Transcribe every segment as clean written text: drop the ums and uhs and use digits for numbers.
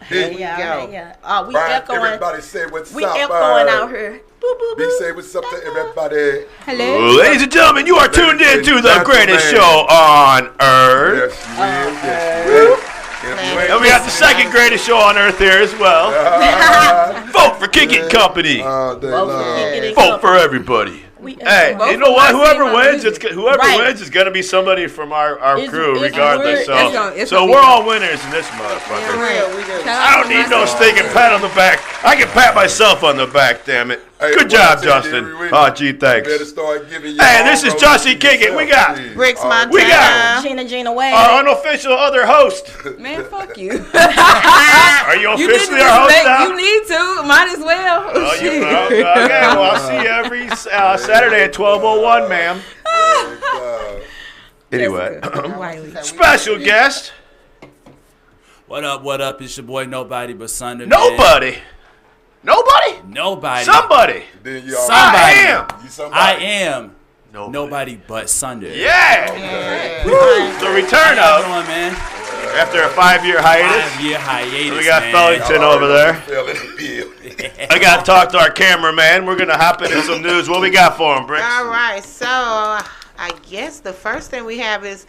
Here we go. We echoing. Everybody say what's up. We echoing out here. Boop, boop, Big boop. say what's up to everybody. Hello. Ladies and gentlemen, you are tuned in to the greatest show on earth. Yes, you will. And we got the second greatest show on earth here as well. Vote for Kick It Company. Vote for everybody. Hey, you know what? Whoever wins, wins is gonna be somebody from our crew, regardless. So we're all winners in this motherfucker. I don't need no stinking pat on the back. I can pat myself on the back. Damn it. Good job, Justin. Oh, gee, thanks. Hey, this is Justin Kick It. We got Bricks Montana. We got Gina Wade. our unofficial other host. Man, fuck you. Are you officially our host now? You need to. Might as well. Oh, okay, well, I'll see you every Saturday at 12:01, ma'am. Anyway, special guest. What up? It's your boy NobodybutSunder. Nobody. Nobody? Nobody. Somebody. I am. Nobody but Sunder. Yeah. The return How of. you doing, man? After a 5-year hiatus. 5-year hiatus. We got Fellington over there. I got to talk to our cameraman. We're going to hop into some news. What we got for him, Bricks? All right, so I guess the first thing we have is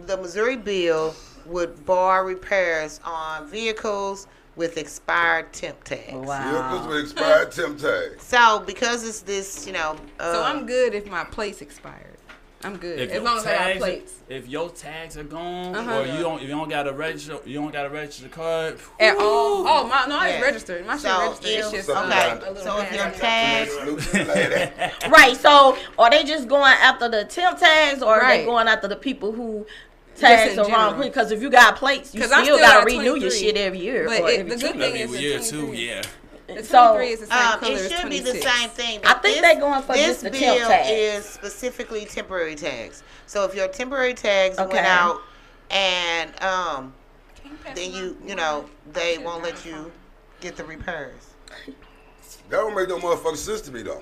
the Missouri bill would bar repairs on vehicles with expired temp tags. Vehicles with expired temp tags. So because it's this, so I'm good if my plates expired. I'm good as long as I got plates. If your tags are gone, or you don't got a register, the card at all. Oh no, it's registered. My shit registered. It's just okay. So if your tags, right? So are they just going after the temp tags, or are they going after the people who tags are wrong? Because if you got plates, you still got to renew your shit every year. But the good thing is year too, yeah. So is the same color it should be the same thing. I think they're going for just the temp tags. This bill is specifically temporary tags. So if your temporary tags went out and then they won't let you get the repairs. That don't make no motherfucking sense to me though.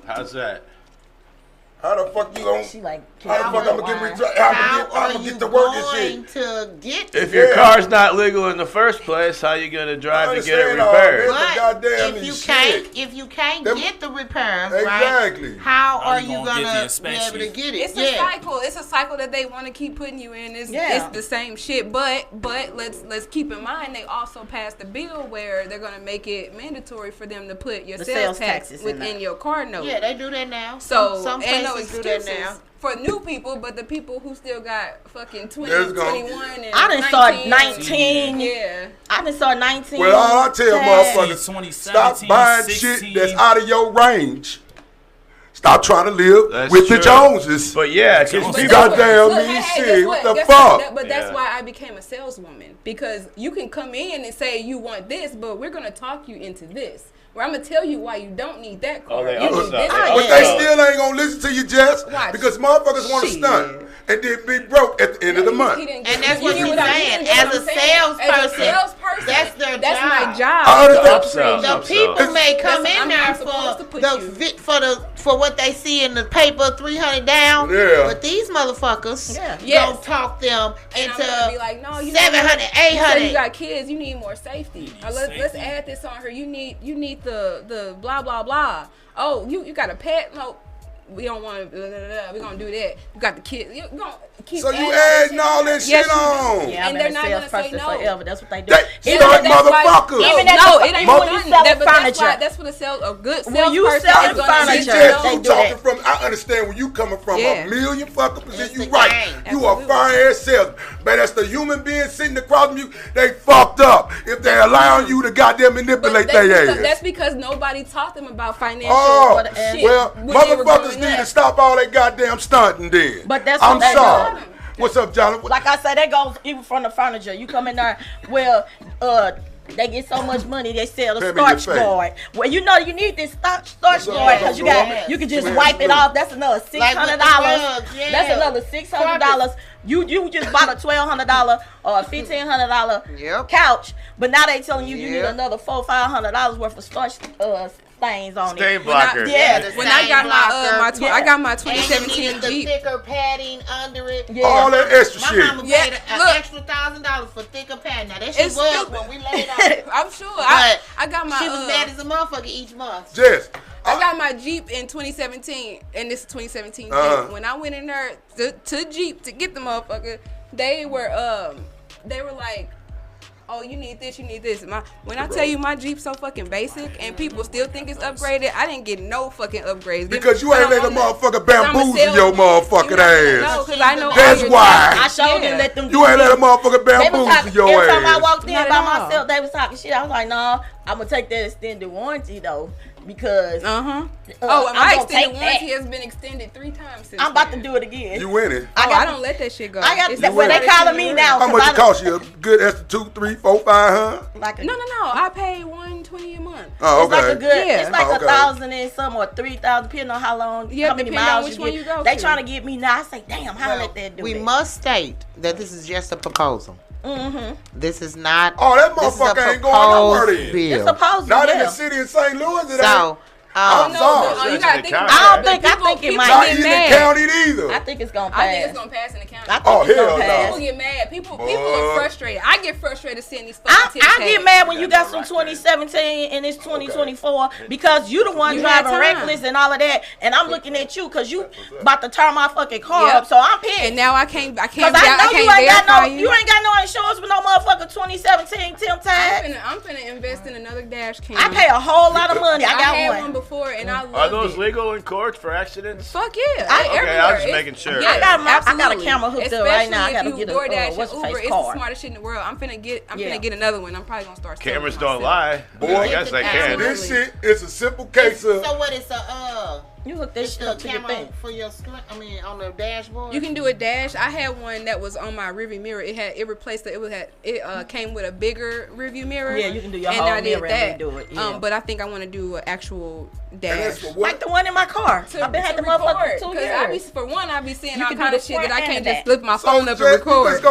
How's that? How the fuck you gonna? She like, how the fuck I'm gonna get to work and shit? If your car's not legal in the first place, how you gonna drive to get it repaired? But if you can't get the repairs, right? How are you gonna be able to get it? It's a cycle. It's a cycle that they want to keep putting you in. It's the same shit. But let's keep in mind they also passed a bill where they're gonna make it mandatory for them to put your sales tax within your car note. Yeah, they do that now. So some no excuses for new people, but the people who still got fucking 20, 21, and I done saw 19. Yeah. I done saw 19. Well, all I tell motherfuckers, stop buying 16. Shit that's out of your range. Stop trying to live with the Joneses. But yeah, because you goddamn mean shit. What the fuck? But that's why I became a saleswoman, because you can come in and say you want this, but we're gonna talk you into this. Where I'm gonna tell you why you don't need that car. But they still ain't gonna listen to you, Jess, because motherfuckers want to stunt and then be broke at the end of the month. And that's what you're saying. As a salesperson, that's their job. That's my job. The people may come in there for what they see in the paper, 300 down. Yeah. But these motherfuckers don't talk them into be like, no, 700, 800. You got kids, you need more safety. Let's add this on her. You need the blah blah blah. Oh, you got a pet? No, we don't want to. We're gonna do that. You got the kids. You gonna keep. So you adding all that shit on? Yeah, and they're not gonna say no. Forever. That's what they do. Motherfuckers. No, it ain't nothing. That's what a good salesperson. When you sell furniture, they do that. I understand where you coming from. A million fucking percent. You right. You a fire ass salesman. But that's the human being sitting across from you. They fucked up if they allowing you to goddamn manipulate their ass. That's because nobody taught them about financial shit. Well, motherfuckers need to stop all that goddamn stunting then. But that's I'm sorry. What's up, John? Like I said, that goes even from the furniture. You come in there, they get so much money, they sell a starch board. Well, you need this starch board because you can just wipe it off. That's another $600. That's another $600 You just bought a $1,200 or a $1,500 couch, but now they telling you need another $400-500 worth of starch stains on Stain blocker. When I got I got my 2017 the Jeep. thicker padding under it. All that extra shit. My mama paid an extra $1,000 for thicker padding. Now that shit was when we laid off. I'm sure. I got my. She was mad as a motherfucker each month. Jess. I got my Jeep in 2017, and this is 2017 Jeep. When I went in there to Jeep to get the motherfucker, they were like, oh, you need this, you need this. When I tell you my Jeep's so fucking basic, and people still think it's upgraded, I didn't get no fucking upgrades. Because you ain't let the motherfucker bamboozle your motherfucking ass. No, because I know that's why. I sure didn't let them. You ain't let a motherfucker bamboozle your ass. Every time I walked in by myself, they was talking shit. I was like, nah, I'm gonna take that extended warranty though. Because my extended warranty has been extended 3 times since I'm about to do it again. You winning. I don't let that shit go. I got that. When they calling me now. How much it cost you? A good extra 2, 3, 4, 500? No. I pay $120 a month. Oh, okay. It's like a good. It's like 1,000 and some or 3,000, depending on how long, how many miles you get. They trying to get me now. I say, damn, how let that do? We must state that this is just a proposal. This is not. Oh, that motherfucker ain't going nowhere then. It's supposed to. Not in the city of St. Louis. So. I'm sorry. You gotta think about I think it might not in the county either. I think it's gonna pass. I think it's gonna pass in the county. Oh hell no! People get mad. People are frustrated. I get frustrated seeing these fucking I get mad when you got some 2017 and it's 2024 because you the one driving reckless and all of that, and I'm looking at you because you about to turn my fucking car up, so I'm pissed. And now I can't. Because I know you ain't got no insurance with no motherfucking 2017 Tim tag. I'm finna invest in another dash cam. I pay a whole lot of money. I got one before, and I love Are those legal in court for accidents? Fuck yeah. Okay, I was just making sure. Yeah, I got a camera hooked up right now. I gotta get a what's Uber, face it's car. the smartest shit in the world. I'm finna get another one. I'm probably gonna start. Cameras don't lie. Boy, I guess they can. This shit is a simple case of. So what is a You hook this shit up to your thing. For your screen, on the dashboard. You can do a dash. I had one that was on my rearview mirror. It replaced it. It came with a bigger rearview mirror. Yeah, you can do your whole mirror and do it. Yeah. But I think I want to do an actual dash. Like the one in my car. I've been had the motherfucker for 2 years. I be seeing all kind of shit that I can't just flip my phone up and record. You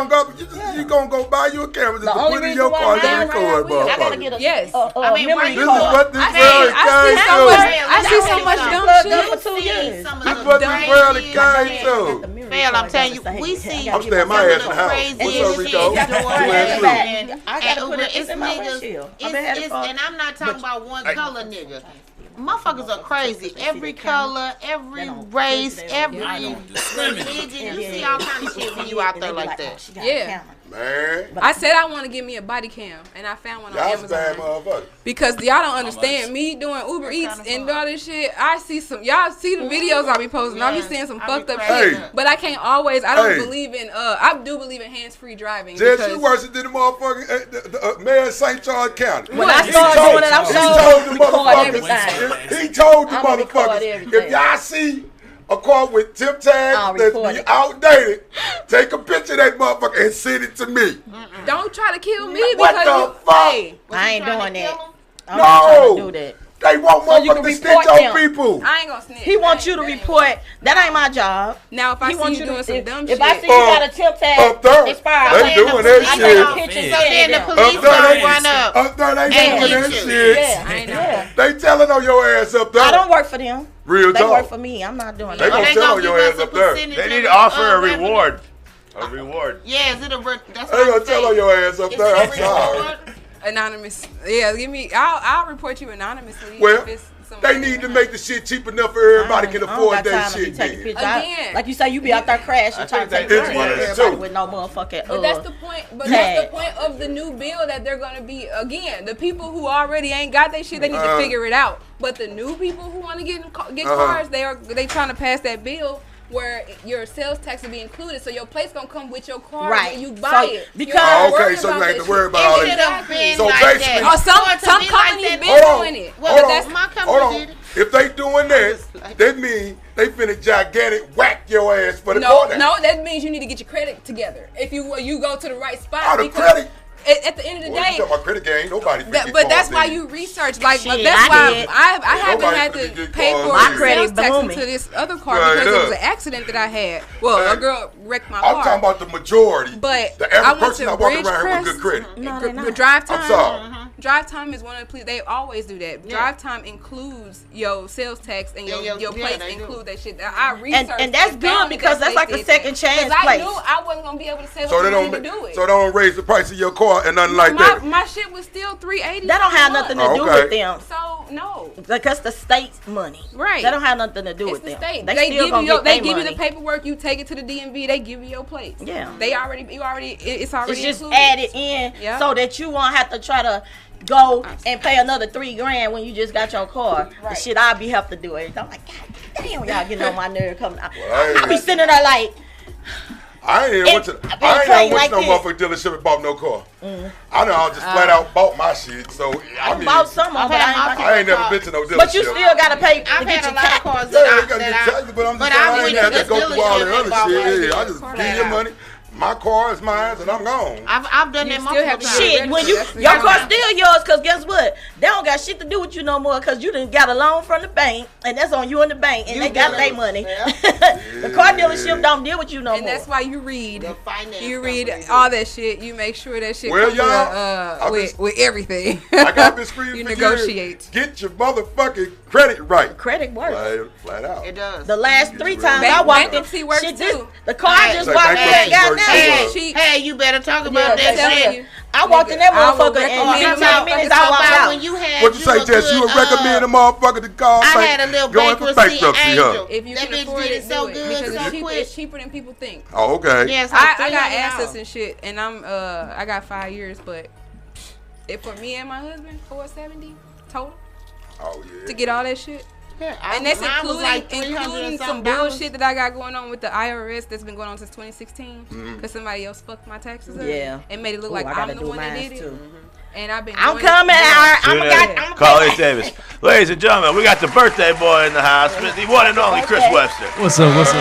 gonna go buy you a camera just to put in your car and record, I gotta get a memory card. This is what this world I see so much dumb shit. For 2 years. This what this world is came to. Fail, I'm telling you, we see. I'm staying my ass in the house. What's up, Rico? I gotta put it in my windshield. And I'm not talking about one color nigga. Motherfuckers are crazy. Every color, every race, every religion. You see all kind of shit when you out there like that. Yeah. Man. I said I want to get me a body cam, and I found one on Amazon. Because y'all don't understand me doing Uber Eats and all this shit. Y'all see the videos I be posting. I be seeing some fucked up shit. But I can't always. I don't believe in. I do believe in hands-free driving. Jess, you worse than the motherfucking mayor of St. Charles County. When I started doing it, he told the motherfuckers, if y'all see a car with tip tags that's be outdated, take a picture of that motherfucker and send it to me. Don't try to kill me what the fuck? I ain't doing that. I'm not trying to do that. They want motherfuckers to snitch on people. I ain't gonna snitch. He wants you to report. That ain't my job. Now, if I see you doing some dumb shit. If I see you got a tip tag expired, they doing that shit. I take pictures. So then the police gonna run up. Up there, they doing that shit. Yeah. They telling on your ass up there. I don't work for them. Real talk. They work for me. I'm not doing that. They gonna tell on your ass up there. They need to offer a reward. A reward. Yeah, is it a? They gonna tell on your ass up there. I'm sorry. Anonymous. Yeah, give me. I'll report you anonymously. Well, they need to make the shit cheap enough for everybody can afford that shit. Again, like you say, you be out there crashing, trying to take pictures of everybody with no motherfucking. But that's the point. But that's the point of the new bill that they're gonna be. Again, the people who already ain't got their shit, they need to figure it out. But the new people who want to get cars, they trying to pass that bill where your sales tax will be included, so your plate's gonna come with your car when you buy it. Because so you ain't have to worry about all that. So basically, some companies been doing it. Well, that's my company. If they doing that, that means they finna gigantic whack your ass for the car. No, that means you need to get your credit together. If you go to the right spot. The credit. at the end of the day, you talking about credit game? Nobody. But that's why you research. Like that's why I haven't had to pay for my credit tax into this other car because it was an accident that I had. Well, a girl wrecked my car. I'm talking about the majority. But the average person that walking around here with good credit. No, drive time. I'm sorry. Drive time is one of the. They always do that. Drive time includes your sales tax and your plates include that shit. I researched and that's good because that's like a second chance place. I knew I wasn't gonna be able to say what I need to do it. So they don't raise the price of your car and nothing like that. My shit was still $380. That don't have nothing to do with them. So no, because the state's money. Right. That don't have nothing to do with the them. State. They give you the paperwork. You take it to the DMV. They give you your plates. Yeah. It's already it's just included. added in so that you won't have to try to go and pay another $3,000 when you just got your car. Right. The shit I be have to do it. I'm like, God damn, y'all getting on my nerve coming out. I be sitting there like. I ain't even went to no motherfucking dealership and bought no car. I know I just flat out bought my shit. So I mean, bought some of them, I ain't never been to no dealership. But you still gotta pay. I've had a lot of cars but I'm just saying I ain't have to go through all the other shit. Yeah, I just give you money. My car is mine, and I'm gone. I've done that multiple times. Shit, when your car's still yours, cause guess what? They don't got shit to do with you no more, cause you done got a loan from the bank, and that's on you and the bank, and they got their money. The car dealership don't deal with you no more. And that's why you read. You read all that shit. You make sure that shit comes with everything. I got this screen. You negotiate. Get your motherfucking credit right. Credit works. Flat out. It does. The last 3 times I walked in, shit too. the car just walked in, goddamn. Hey, you better talk about that shit. I walked in that motherfucker and 15 minutes I walked out. What you say, Jess? You would recommend a motherfucker to call? I had a little bankruptcy angel. If you can afford it, do it because it's cheaper than people think. Oh, okay. Yes, I got assets and shit, and I got 5 years, but for me and my husband, $470 total. Oh yeah. To get all that shit. Yeah, and that's including some bullshit that I got going on with the IRS that's been going on since 2016 because somebody else fucked my taxes up and made it look like I'm the one that did it. And I've been I'm Carly Davis. Ladies and gentlemen, we got the birthday boy in the house, the one and only Chris Webster. What's up? What's up,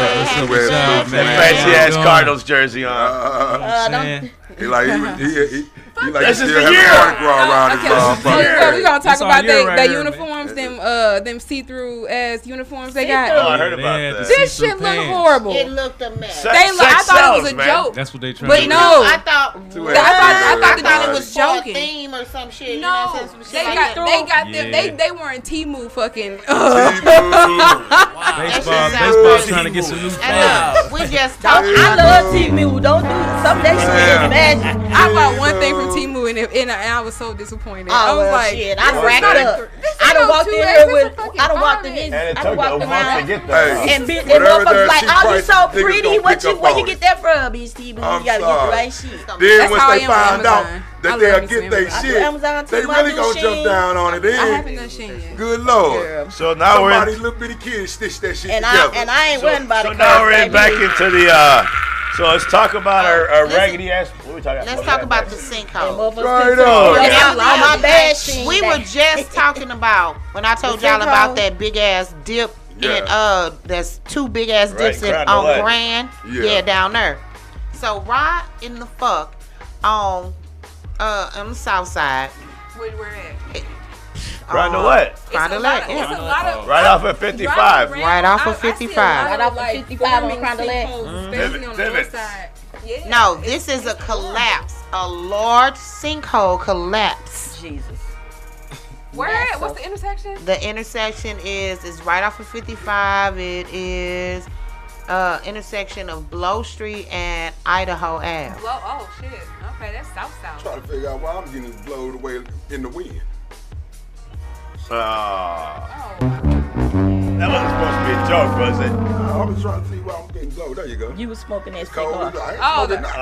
man? Fancy ass Cardinals jersey on. This is the year. We're gonna talk about their uniforms, them see-through ass uniforms they got. Oh, I heard about that. This shit look horrible. It looked a mess. I thought it was a joke. That's what they trying to do. But no, I thought it was joking. Theme or some shit. No, they were in Temu fucking. Baseball trying to get some new fans. We just talking. I love Temu. Don't do some of that shit. Is magic. I bought one thing from Temu and I was so disappointed. I was like, shit. I racked up. I done walked in here with. I done walked in. I done walked around and motherfuckers like, oh, you so pretty. Where you get that from? Bitch, Temu. You gotta get the right shit. Then once they find out that they'll get their shit, they really gonna jump down on it. I haven't done shit yet. Good Lord. So now we're somebody little bitty kids stitch that shit together. And I ain't worrying about it. So now we're back into the. So let's talk about our raggedy ass. What are we talking about? Let's talk about the sinkhole. Right on. My bad shit. We were just talking about when I told y'all about that big ass dip. And there's 2 big ass dips on Grand. Yeah, down there. So right in the fuck on the south side. Where we're at. Right to what? Right off of 55. Right off of 55. Right off of 55 on Crondolette. Especially on the north side. Yeah. No, this is a collapse. A large sinkhole collapse. Jesus. Where at? What's the intersection? The intersection is right off of 55. It is intersection of Blow Street and Idaho Ave. Oh shit. Okay, that's south. Trying to figure out why I'm getting blown away in the wind. That wasn't supposed to be a joke, was it? I was trying to see why I'm getting blown. There you go. You was smoking that cold. cigar. I ain't smoking nothing. I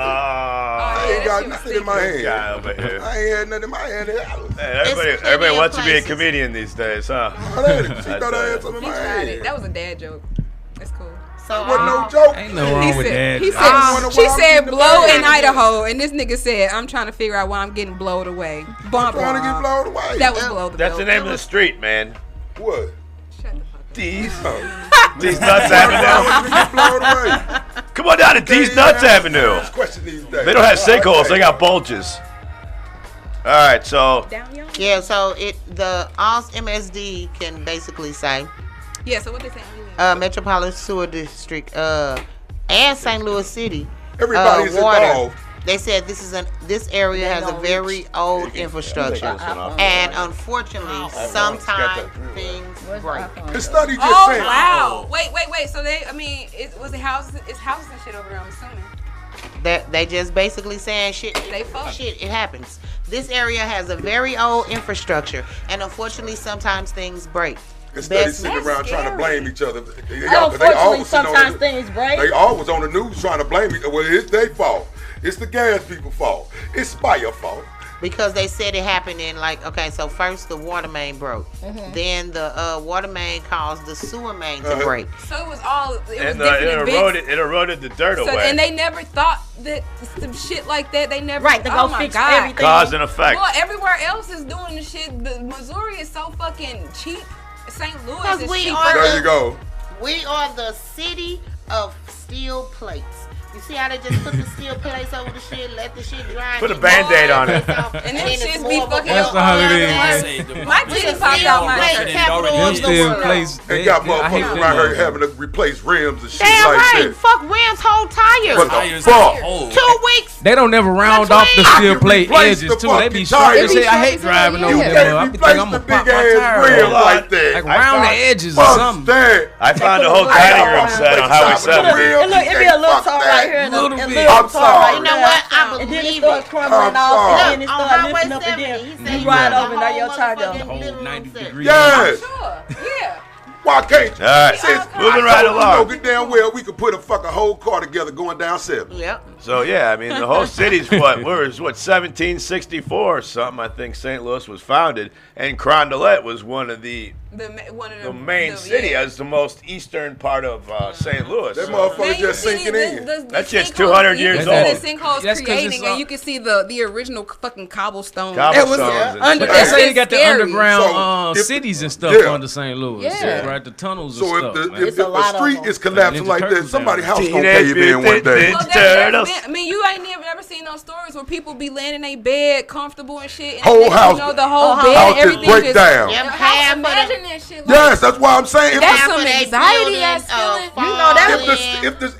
ain't got nothing in my hand. I ain't had nothing in my hand. Everybody wants to be a comedian these days, huh? She thought I had something in my hand. That was a dad joke. That's cool. So wasn't no joke. Ain't no wrong with that. She said blow in Idaho, and this nigga said, I'm trying to figure out why I'm getting blowed away. I'm trying to get blown away. That was blow the That's the name of the street, man. What? Shut the fuck up. D's Nuts Avenue. Come on down to D's Nuts Avenue. They don't have sinkholes, they got bulges. All right, so yeah, so the MSD can basically say. Yeah, so what they say? Metropolitan Sewer District and St. Louis City. Everybody's involved. They said this area has a very old infrastructure, and unfortunately, sometimes things break. The study just said. Wow! Wait. So was it houses? It's houses and shit over there. I'm assuming. That they just basically saying shit. Shit, it happens. This area has a very old infrastructure, and unfortunately, sometimes things break. Instead of sitting around trying to blame each other. Unfortunately, sometimes things break. They always on the news trying to blame each other. Well, it's their fault. It's the gas people's fault. It's Spire fault. Because they said it happened in so first the water main broke. Then the water main caused the sewer main to break. So it was all, it eroded the dirt away. And they never thought that some shit like that, they never. Right, to go fix everything. Cause and effect. Well, everywhere else is doing the shit. Missouri is so fucking cheap. St. Louis is cheap. There you go. We are the city of steel plates. You see how they just put the steel plates over the shit, let the shit dry. Put a Band-Aid on it. And then shit be fucking That's how it is. My titty popped out my shirt. Them steel plates. They got motherfuckers around here having to replace rims and shit Damn like right. that. Fuck rims, whole tires. What the fuck? 2 weeks. They don't never round off the steel plate edges too. They be short. They say I hate driving over them. I be thinking I'm gonna pop my tire like that. like around the edges or something. I found a whole dining room set on how we set them. It be a little tar right here and a little bit. I'm sorry. You know what? I believe and then it starts crumbling off, and then it starts lifting up, and then you ride over and now your tire go. Whole 90 degrees. Yes. Sure. Yeah. Why can't you? All right. Moving right along. You know good damn well we could put a fucking whole car together going down 7. Yep. So yeah, I mean the whole city's what 1764 or something. I think St. Louis was founded, and Carondelet was one of the main city as the most eastern part of St. Louis. That motherfucker just sinking in. That's just 200 years old. The sinkholes creating, and you can see the original fucking cobblestone. But they say they got the underground cities and stuff under St. Louis. Yeah. Right, the tunnels so and stuff. If a street is collapsing like that, somebody's house gonna cave in one day. I mean, you ain't never seen those stories where people be laying in their bed, comfortable and shit. And whole house, the whole bed, everything break down. Imagine that shit. Yes, that's why I'm saying. That's some anxiety ass feeling. You know that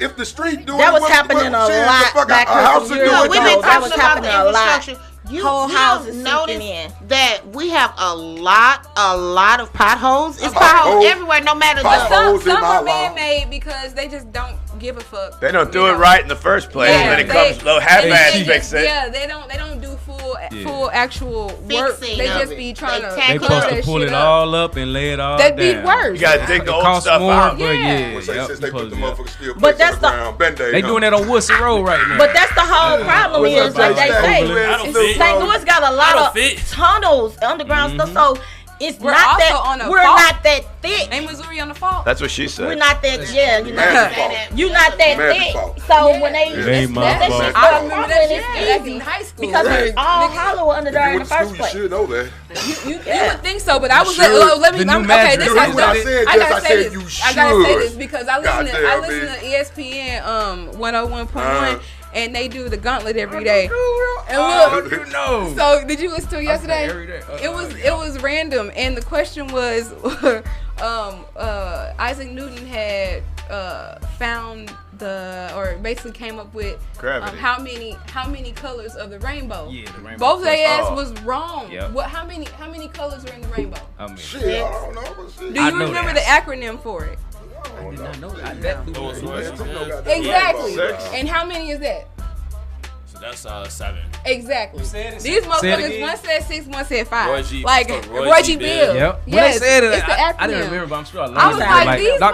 if the street doing that was happening a lot back here. We've been talking about the infrastructure. Whole house is notice that we have a lot of potholes. It's potholes everywhere, no matter the. Some are man-made because they just don't give a fuck. They don't do it right in the first place. Yeah, when it comes low, half-ass fix it. Yeah, they don't do full actual work. They just be trying to. They supposed to pull it all up and lay it all down. That'd be worse. You gotta dig the old stuff out. But that's the. They doing that on Woodson Road right now. But that's the whole problem is like they say. St. Louis got a lot of tunnels, underground stuff, so it's we're not that we're fault. Not that thick. Ain't Missouri on the fault? That's what she said. We're not that you're not that thick. So when they I remember that in high school because it's all hollow under there in the first place. You should know that. You would think so, but I was let me. Okay, this is I gotta say this. I gotta say this because I listen to ESPN 101.1. And they do the gauntlet every day. And look, so did you listen to it yesterday? It was random, and the question was, Isaac Newton had found or basically came up with how many colors of the rainbow. Yeah, the rainbow. Both they asked was wrong. Yep. How many colors are in the rainbow? Shit, I don't know. Do you remember the acronym for it? I did not know that. Exactly. And how many is that? So that's 7. Exactly. These motherfuckers, one said 6, one said 5. Roy G. Bill. Yep. Yes, when they said it, it's the acronym. I didn't remember, but I'm sure I was like, these So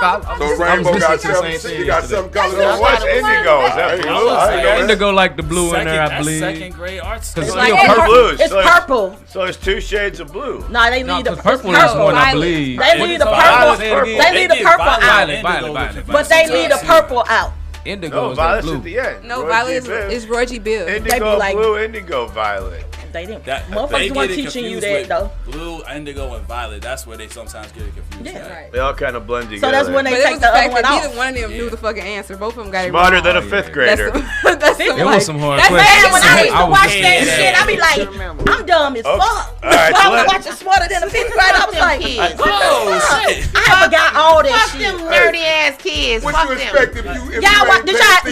Rainbow got 7. You got 7 colors. What's indigo? Is that blue? Indigo like the blue in there, I believe. Second grade arts. It's like blue. It's purple. So there's 2 shades of blue. No, they leave the purple is one, I believe. They leave the purple. They leave the purple out. Violet. But they leave the purple out. Indigo is violet's blue. at the end. No, violet is Roy G. Bill. Indigo blue, indigo violet. They didn't. Motherfuckers weren't teaching you that though. Blue, indigo, and violet. That's where they sometimes get it confused. Yeah, right. They all kind of blend together. So that's when they take the other one off. Neither one of them knew the fucking answer. Both of them got it Smarter wrong. than a fifth grader. That's it was some hard questions. When I used to watch that shit, I be like, I'm dumb as fuck. All right, I was watching Smarter Than a Fifth Grader. I was like, oh shit! I forgot all that shit. Fuck them nerdy ass kids. What Fuck you them. expect if you?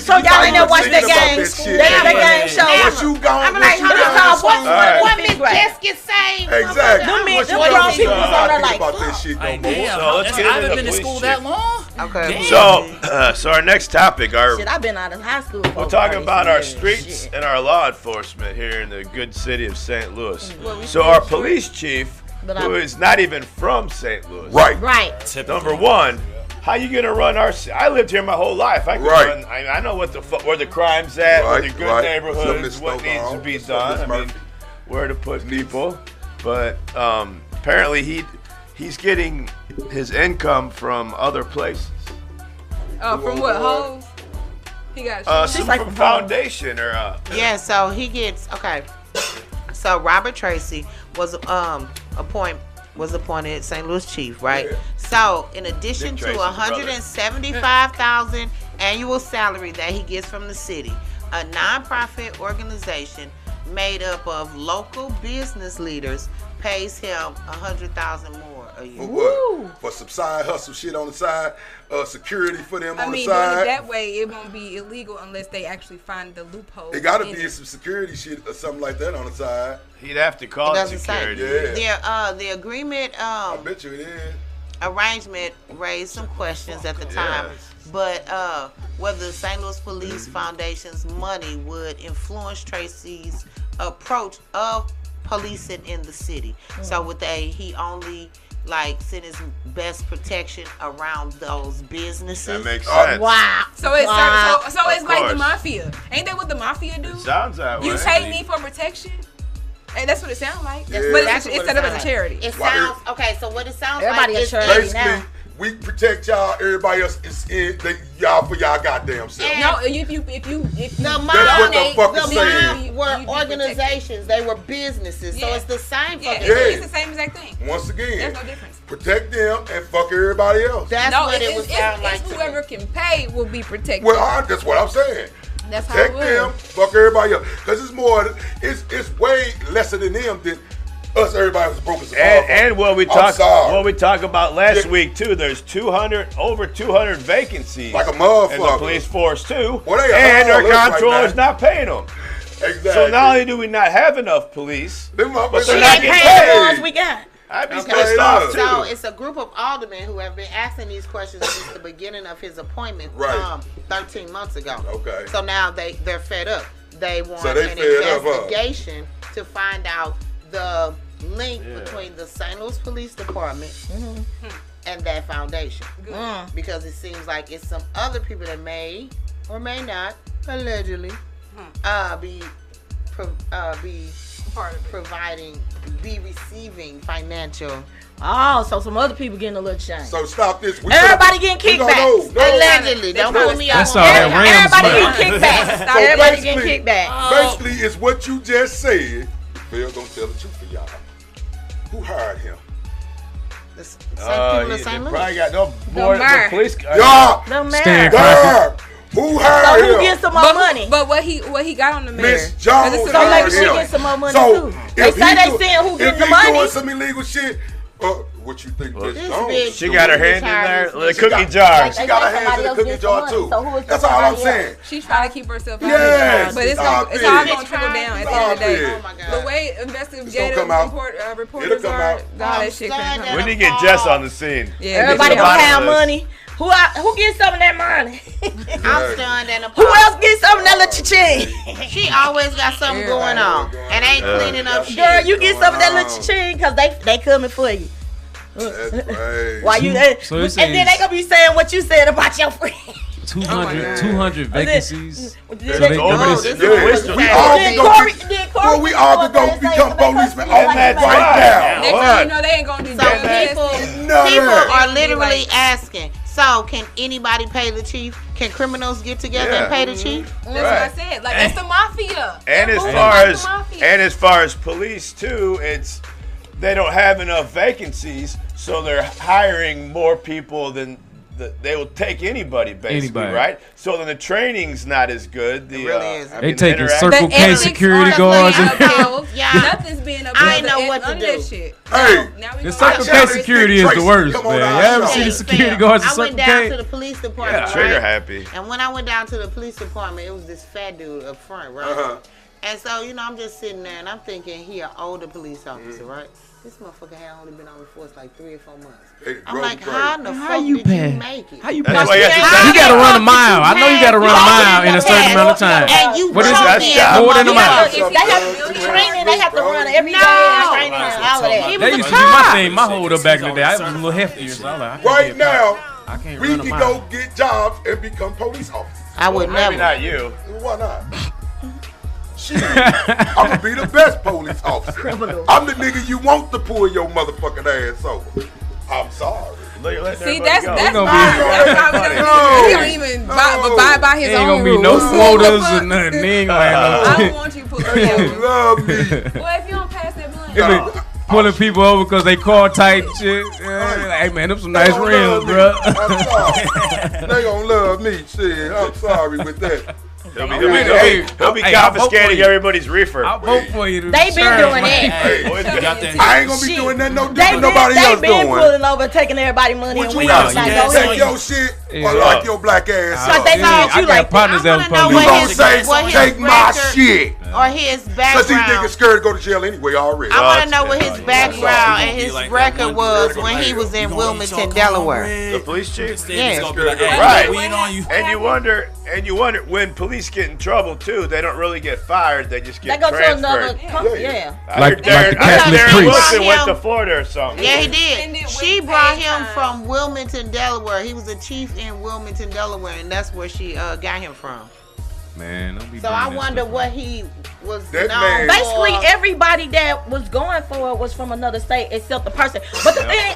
So y'all ain't never watched that game? That game show. What you I'm like, what Miss Jessica saying? Exactly. Them grown people was on there like, so let's get into the been in school that long. Okay. So our next topic, shit, I've been out of high school. we're talking about our streets and our law enforcement here in the good city of St. Louis. So our police chief, who is not even from St. Louis, right? Number one, how you gonna run our city? I lived here my whole life. I can run. I know what where the crime's at, where the good neighborhoods, what needs to be done. I mean, where to put people. But apparently he's getting his income from other places. Oh, from what? Hoes? He got some from foundation or yeah. So he gets So Robert Tracy was appointed St. Louis chief, right? Yeah. So in addition to $175,000 annual salary that he gets from the city, a nonprofit organization made up of local business leaders pays him $100,000 more a year. For what? For some side hustle shit on the side, security for them on the side. Doing it that way, it won't be illegal unless they actually find the loophole. It gotta be some security shit or something like that on the side. He'd have to call it security. Yeah. The agreement. I bet you it is. Arrangement raised some questions at the time, but whether the St. Louis Police Foundation's money would influence Tracy's approach of policing in the city. So with he only sent his best protection around those businesses. That makes sense. Wow. So it's like the mafia. Ain't that what the mafia do? It sounds that way. You take me for protection. And that's what it sounds like. Yeah. But it's set up as a charity. It sounds so. What it sounds everybody like is charity now. We protect y'all. Everybody else is in y'all for y'all goddamn self. No, if you the mine were organizations. They were businesses. So it's the same. It's the same exact thing. Once again, there's no difference. Protect them and fuck everybody else. That's what it would sound like. Whoever can pay will be protected. Well, that's what I'm saying. That's how protect them, fuck everybody else. Because it's more, it's way lesser than them than us. Everybody was broke as a and what we talked about last week too. There's over 200 vacancies, like a motherfucker, in the police force too. Well, and our comptroller's not paying them. Exactly. So not only do we not have enough police, but they're not getting paid. The ones we got. I'd be pissed off too. So it's a group of aldermen who have been asking these questions since the beginning of his appointment, 13 months ago. Okay. So now they're fed up. They want an investigation to find out the link between the St. Louis Police Department and that foundation. Because it seems like it's some other people that may or may not, allegedly, be receiving financial. Oh, so some other people getting a little change. So stop this. Everybody getting kickbacks. Allegedly. Don't put me on. Everybody getting kickbacks. Everybody getting kickbacks. Basically, it's what you just said. Phil gonna tell the truth for y'all. Who hired him? The same people in St. Louis. Probably got the police guy. The mayor. Who hired him? Who gets some more money? But what he got on the mayor? Miss Jones so maybe she gets some more money too. They say saying who getting the money. If he doing some illegal shit, what you think? She got her hand in there, the cookie jar. She got her hand in the cookie jar too. That's all I'm saying. She's trying to keep herself out of but it's all going to trickle down at the end of the day. Oh my God. The way investigative reporters are, that shit couldn't come. We need to get Jess on the scene. Yeah, everybody gonna have money. Who gets some of that money? I'm stunned and who else gets some of that little cha-ching? She always got something going on and ain't cleaning up shit. Girl, you get some of that little cha-ching because they coming for you. That's right. Why you? And then they gonna be saying what you said about your friend. 200 vacancies. We all could go become policemen right now. Next thing you know, they ain't gonna do that. People are literally asking. So can anybody pay the chief? Can criminals get together and pay the chief? That's what I said. Like that's the mafia. And as far as police too, they don't have enough vacancies, so they're hiring more people than they will take anybody basically, right? So then the training's not as good. It really is. They taking Circle K security guards. Nothing's being above. I know what to do. That shit. Hey, the Circle K security is the worst, man. You ever see the security guards at Circle K? I went down to the police department, trigger happy. And when I went down to the police department, it was this fat dude up front, right? And so, I'm just sitting there and I'm thinking he an older police officer, right? This motherfucker had only been on the force like 3 or 4 months. I'm like, how in the fuck did you make it? How you pass? You gotta run a mile. I know you gotta run a mile in a certain amount of time. And you what is that? More than a mile. If they have training, they have to run every day. Training and all of that. That used to be my thing. My hold up back in the day. I was a little heftier. So I'm like, right now, we can go get jobs and become police officers. I would never. Maybe not you. Why not? Shit, I'm gonna be the best police officer. Criminal. I'm the nigga you want to pull your motherfucking ass over. I'm sorry. See, that's why he don't even abide by his own rules. Ain't gonna be no quotas or nothing. I don't want you pulling me over. Love me. Well, if you don't pass that blunt. Pulling people over because they car tight and shit. Hey man, them some nice rims, bro. I'm sorry. They gonna love me. Shit, I'm sorry with that. He'll be confiscating everybody's reefer. I'll vote for you. They been doing that. I ain't gonna be doing that no different nobody else doing. They been pulling over, taking everybody's money, and we got take your shit or lock your black ass up. They thought you like partners that was police. You gonna say take my shit. Or his background. Because these niggas scared to go to jail anyway already. I want to know what his background and his record was when he was in Wilmington, Delaware. The police chief? Yeah. Right. And you wonder when police get in trouble too, they don't really get fired, they just get transferred. To another company. Yeah. Like Darren Wilson went to Florida or something. Yeah, he did. She brought him from Wilmington, Delaware. He was a chief in Wilmington, Delaware, and that's where she got him from. Man, don't be so I wonder what he was known basically for. Everybody that was going for it was from another state except the person. But the thing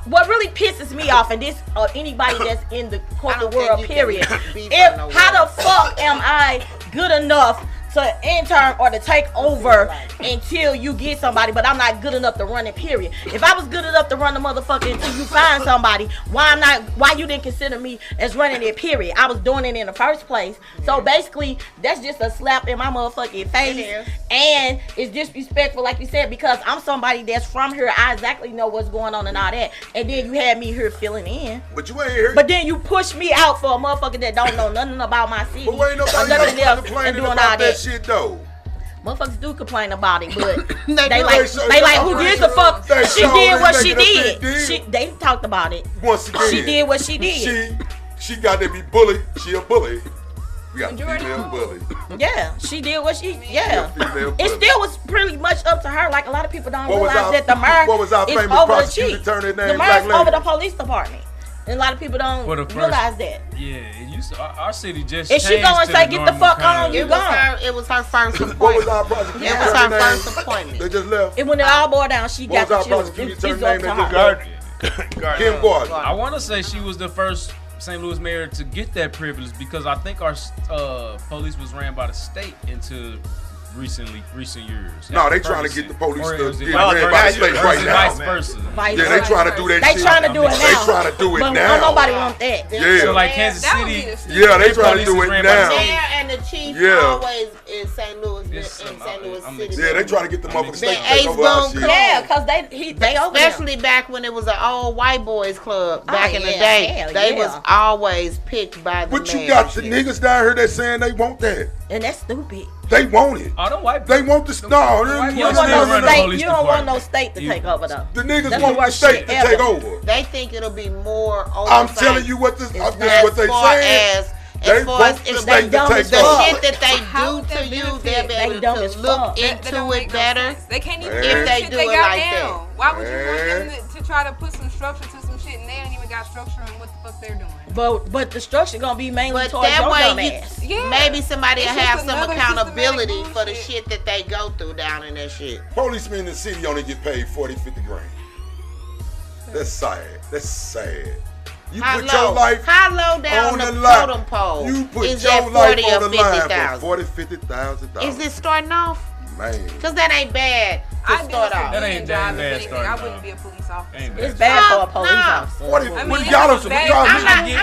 what really pisses me off, and this anybody that's in the corporate world period, how the fuck am I good enough to intern or to take over until you get somebody, but I'm not good enough to run it, period. If I was good enough to run the motherfucker until you find somebody, why you didn't consider me as running it, period? I was doing it in the first place. So basically, that's just a slap in my motherfucking face. And it's disrespectful, like you said, because I'm somebody that's from here. I exactly know what's going on and all that. And then you had me here filling in. But you ain't here. But then you push me out for a motherfucker that don't know nothing about my city. But ain't nobody complaining about that shit though. Motherfuckers do complain about it, but they like who gives a fuck? She did what she did. They talked about it. Once again, she did what she did. She got to be bullied. She a bully. We got a female bully. Yeah, she did what she. Yeah, it still was pretty much up to her. Like a lot of people don't realize that the mayor is over the chief. The mayor's over the police department. And a lot of people don't realize that. Yeah, our city just if she go and say get the fuck on, you gone. It was her first appointment. What was our prosecutor? It was her first appointment. They just left. And when it all boiled down, she got the children. It's up to her. Kim Gordon. I want to say she was the first St. Louis mayor to get that privilege because I think our police was ran by the state into recent years. No, they trying to get the police to get ran by the state right now. Vice versa. Yeah, they trying to do that shit. They trying to do it now. They trying to do it now. Nobody want that. Yeah. So like Kansas City. Yeah, they trying to do it now. Mayor and the chief always in St. Louis, in St. Louis City. Yeah, they trying to get the motherfucking state to take over our shit. Yeah, because they over especially back when it was an old white boys club back in the day. They was always picked by the But you got the niggas down here that saying they want that. And that's stupid. They want it. Oh, the they want the You don't want no state to take over though. The niggas want the state to take over. They think it'll be more oversight. I'm telling you what they saying. As far as the state to take the over. shit that they do to you, they'll be able to look into it better. They can't even if they do it like that. Why would you want them to try to put some structure to some shit and they don't even got structure in what the fuck they're doing? But the structure gonna be mainly towards your dumb ass. Maybe somebody will have some accountability for the shit that they go through down in that shit. Policemen in the city only get paid 40, 50 grand. That's sad. You put your life how low down the totem pole? You put is your that life 40 on or the line 50,000? for $40,000-$50,000. Is it starting off? Man. Because that ain't bad to start off. That ain't bad starting I off. wouldn't be a police officer. It's bad for a police officer. What y'all on some I'm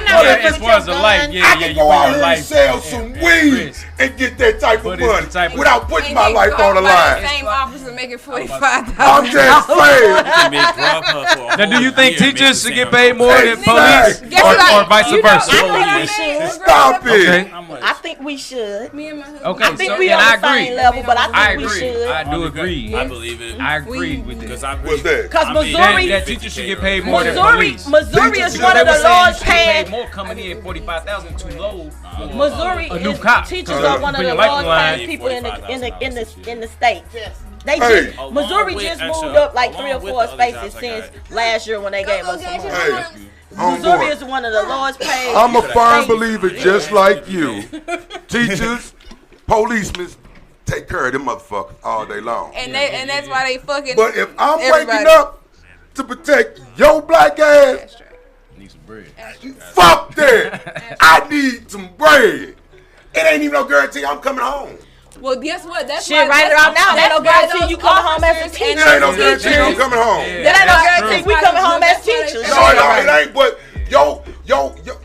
not as far as a life, I can go out here and sell some weed and get that type of money without putting my life on the line. The same officer making $45,000. I'm just saying. Now, do you think teachers should get paid more than police, or vice versa? Stop it. I think we should. Me and my husband. Okay, I think so we and on I the same agree. level, but I I think we agree. should. I do agree. I believe it. I agree with this. What's that? Because Missouri, That teachers should get paid more than Missouri police. is one of the lowest paying. paying. More coming in 45,000 too low. Missouri A new is cop. teachers are one of Put the your life on lowest the line. paid people in the state. They Hey. just Missouri just moved up like 3 or 4 spaces since last year when they gave us some money. Hey, Missouri is one of the lowest paid. I'm a firm states. believer, just like you. Teachers, policemen, take care of them motherfuckers all day long. And that's why they fucking. But if I'm everybody. waking up to protect your black ass, Need some bread. fuck that. I need some bread. It ain't even no guarantee I'm coming home. Well, guess what? That's Shit, why, right that's, around now, that's that no why guarantee those you coming home as a officers teacher. and It ain't no those guarantee I'm teachers- coming home. That ain't no guarantee we coming home as teachers. No, it ain't, but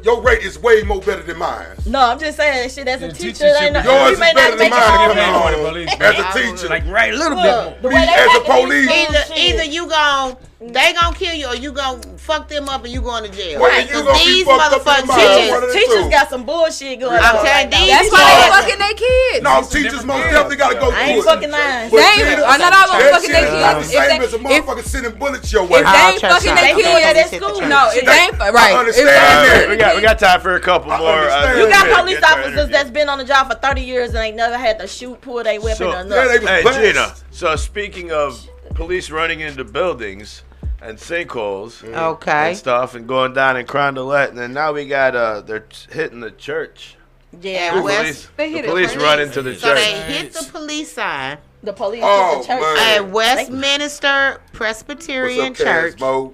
your rate is way more better than mine. No, I'm just saying, shit, as a The teacher, teacher ain't no, should be- Yours you is may better not than make it mine home. coming home police. as a teacher. Like right a little Look, the bit more. way Me they as a acting police- these schools, Either shit. you gon' they gonna kill you or you gonna fuck them up and you going to jail. Well, Right? you Because gonna be these fucked up in the motherfuckers, mind. One of the Teachers two. got some bullshit going I'm on. telling right these now. That's why they Yeah. fucking their kids. No, teachers most definitely gotta go I ain't through it. fucking lying. But They ain't- see, not all of them that fucking shit their is not the kids. same If as a they- motherfucker sending bullets your way. If they ain't fucking their They do that at kids, school. no, if they ain't right. I If understand they that. ain't we got time for a couple more. understand. You got Yeah, police officers that's been on the job for 30 years and ain't never had to shoot, pull their weapon So- or Yeah, nothing. they was Hey, blessed. Gina. So speaking of police running into buildings and sinkholes Okay. and stuff and going down in Crondolette, and then now we got they're hitting the church. Yeah, The West. police, They hit the it police first. run into the So church. they hit the police sign The police Oh, hit the church. man. at Westminster Presbyterian What's up, Church. Casmo?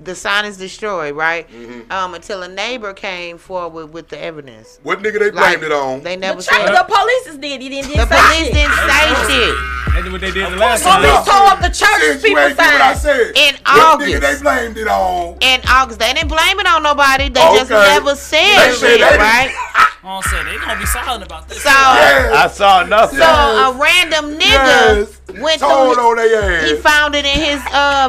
The sign is destroyed, right? Mm-hmm. Until a neighbor came forward with the evidence. What nigga they blamed it on? They The never church, said. the police did. He didn't The say police shit. didn't say shit. They did what they did the last time. Police tore up the church Since you people ain't do what I sign. said. In What nigga August. they blamed it on? In August, they didn't blame it on nobody. They just Okay. never They said said shit, they right? I'm saying they gonna be silent about this. So, I saw nothing. so a random nigga went Told through. on their He ass. found it in his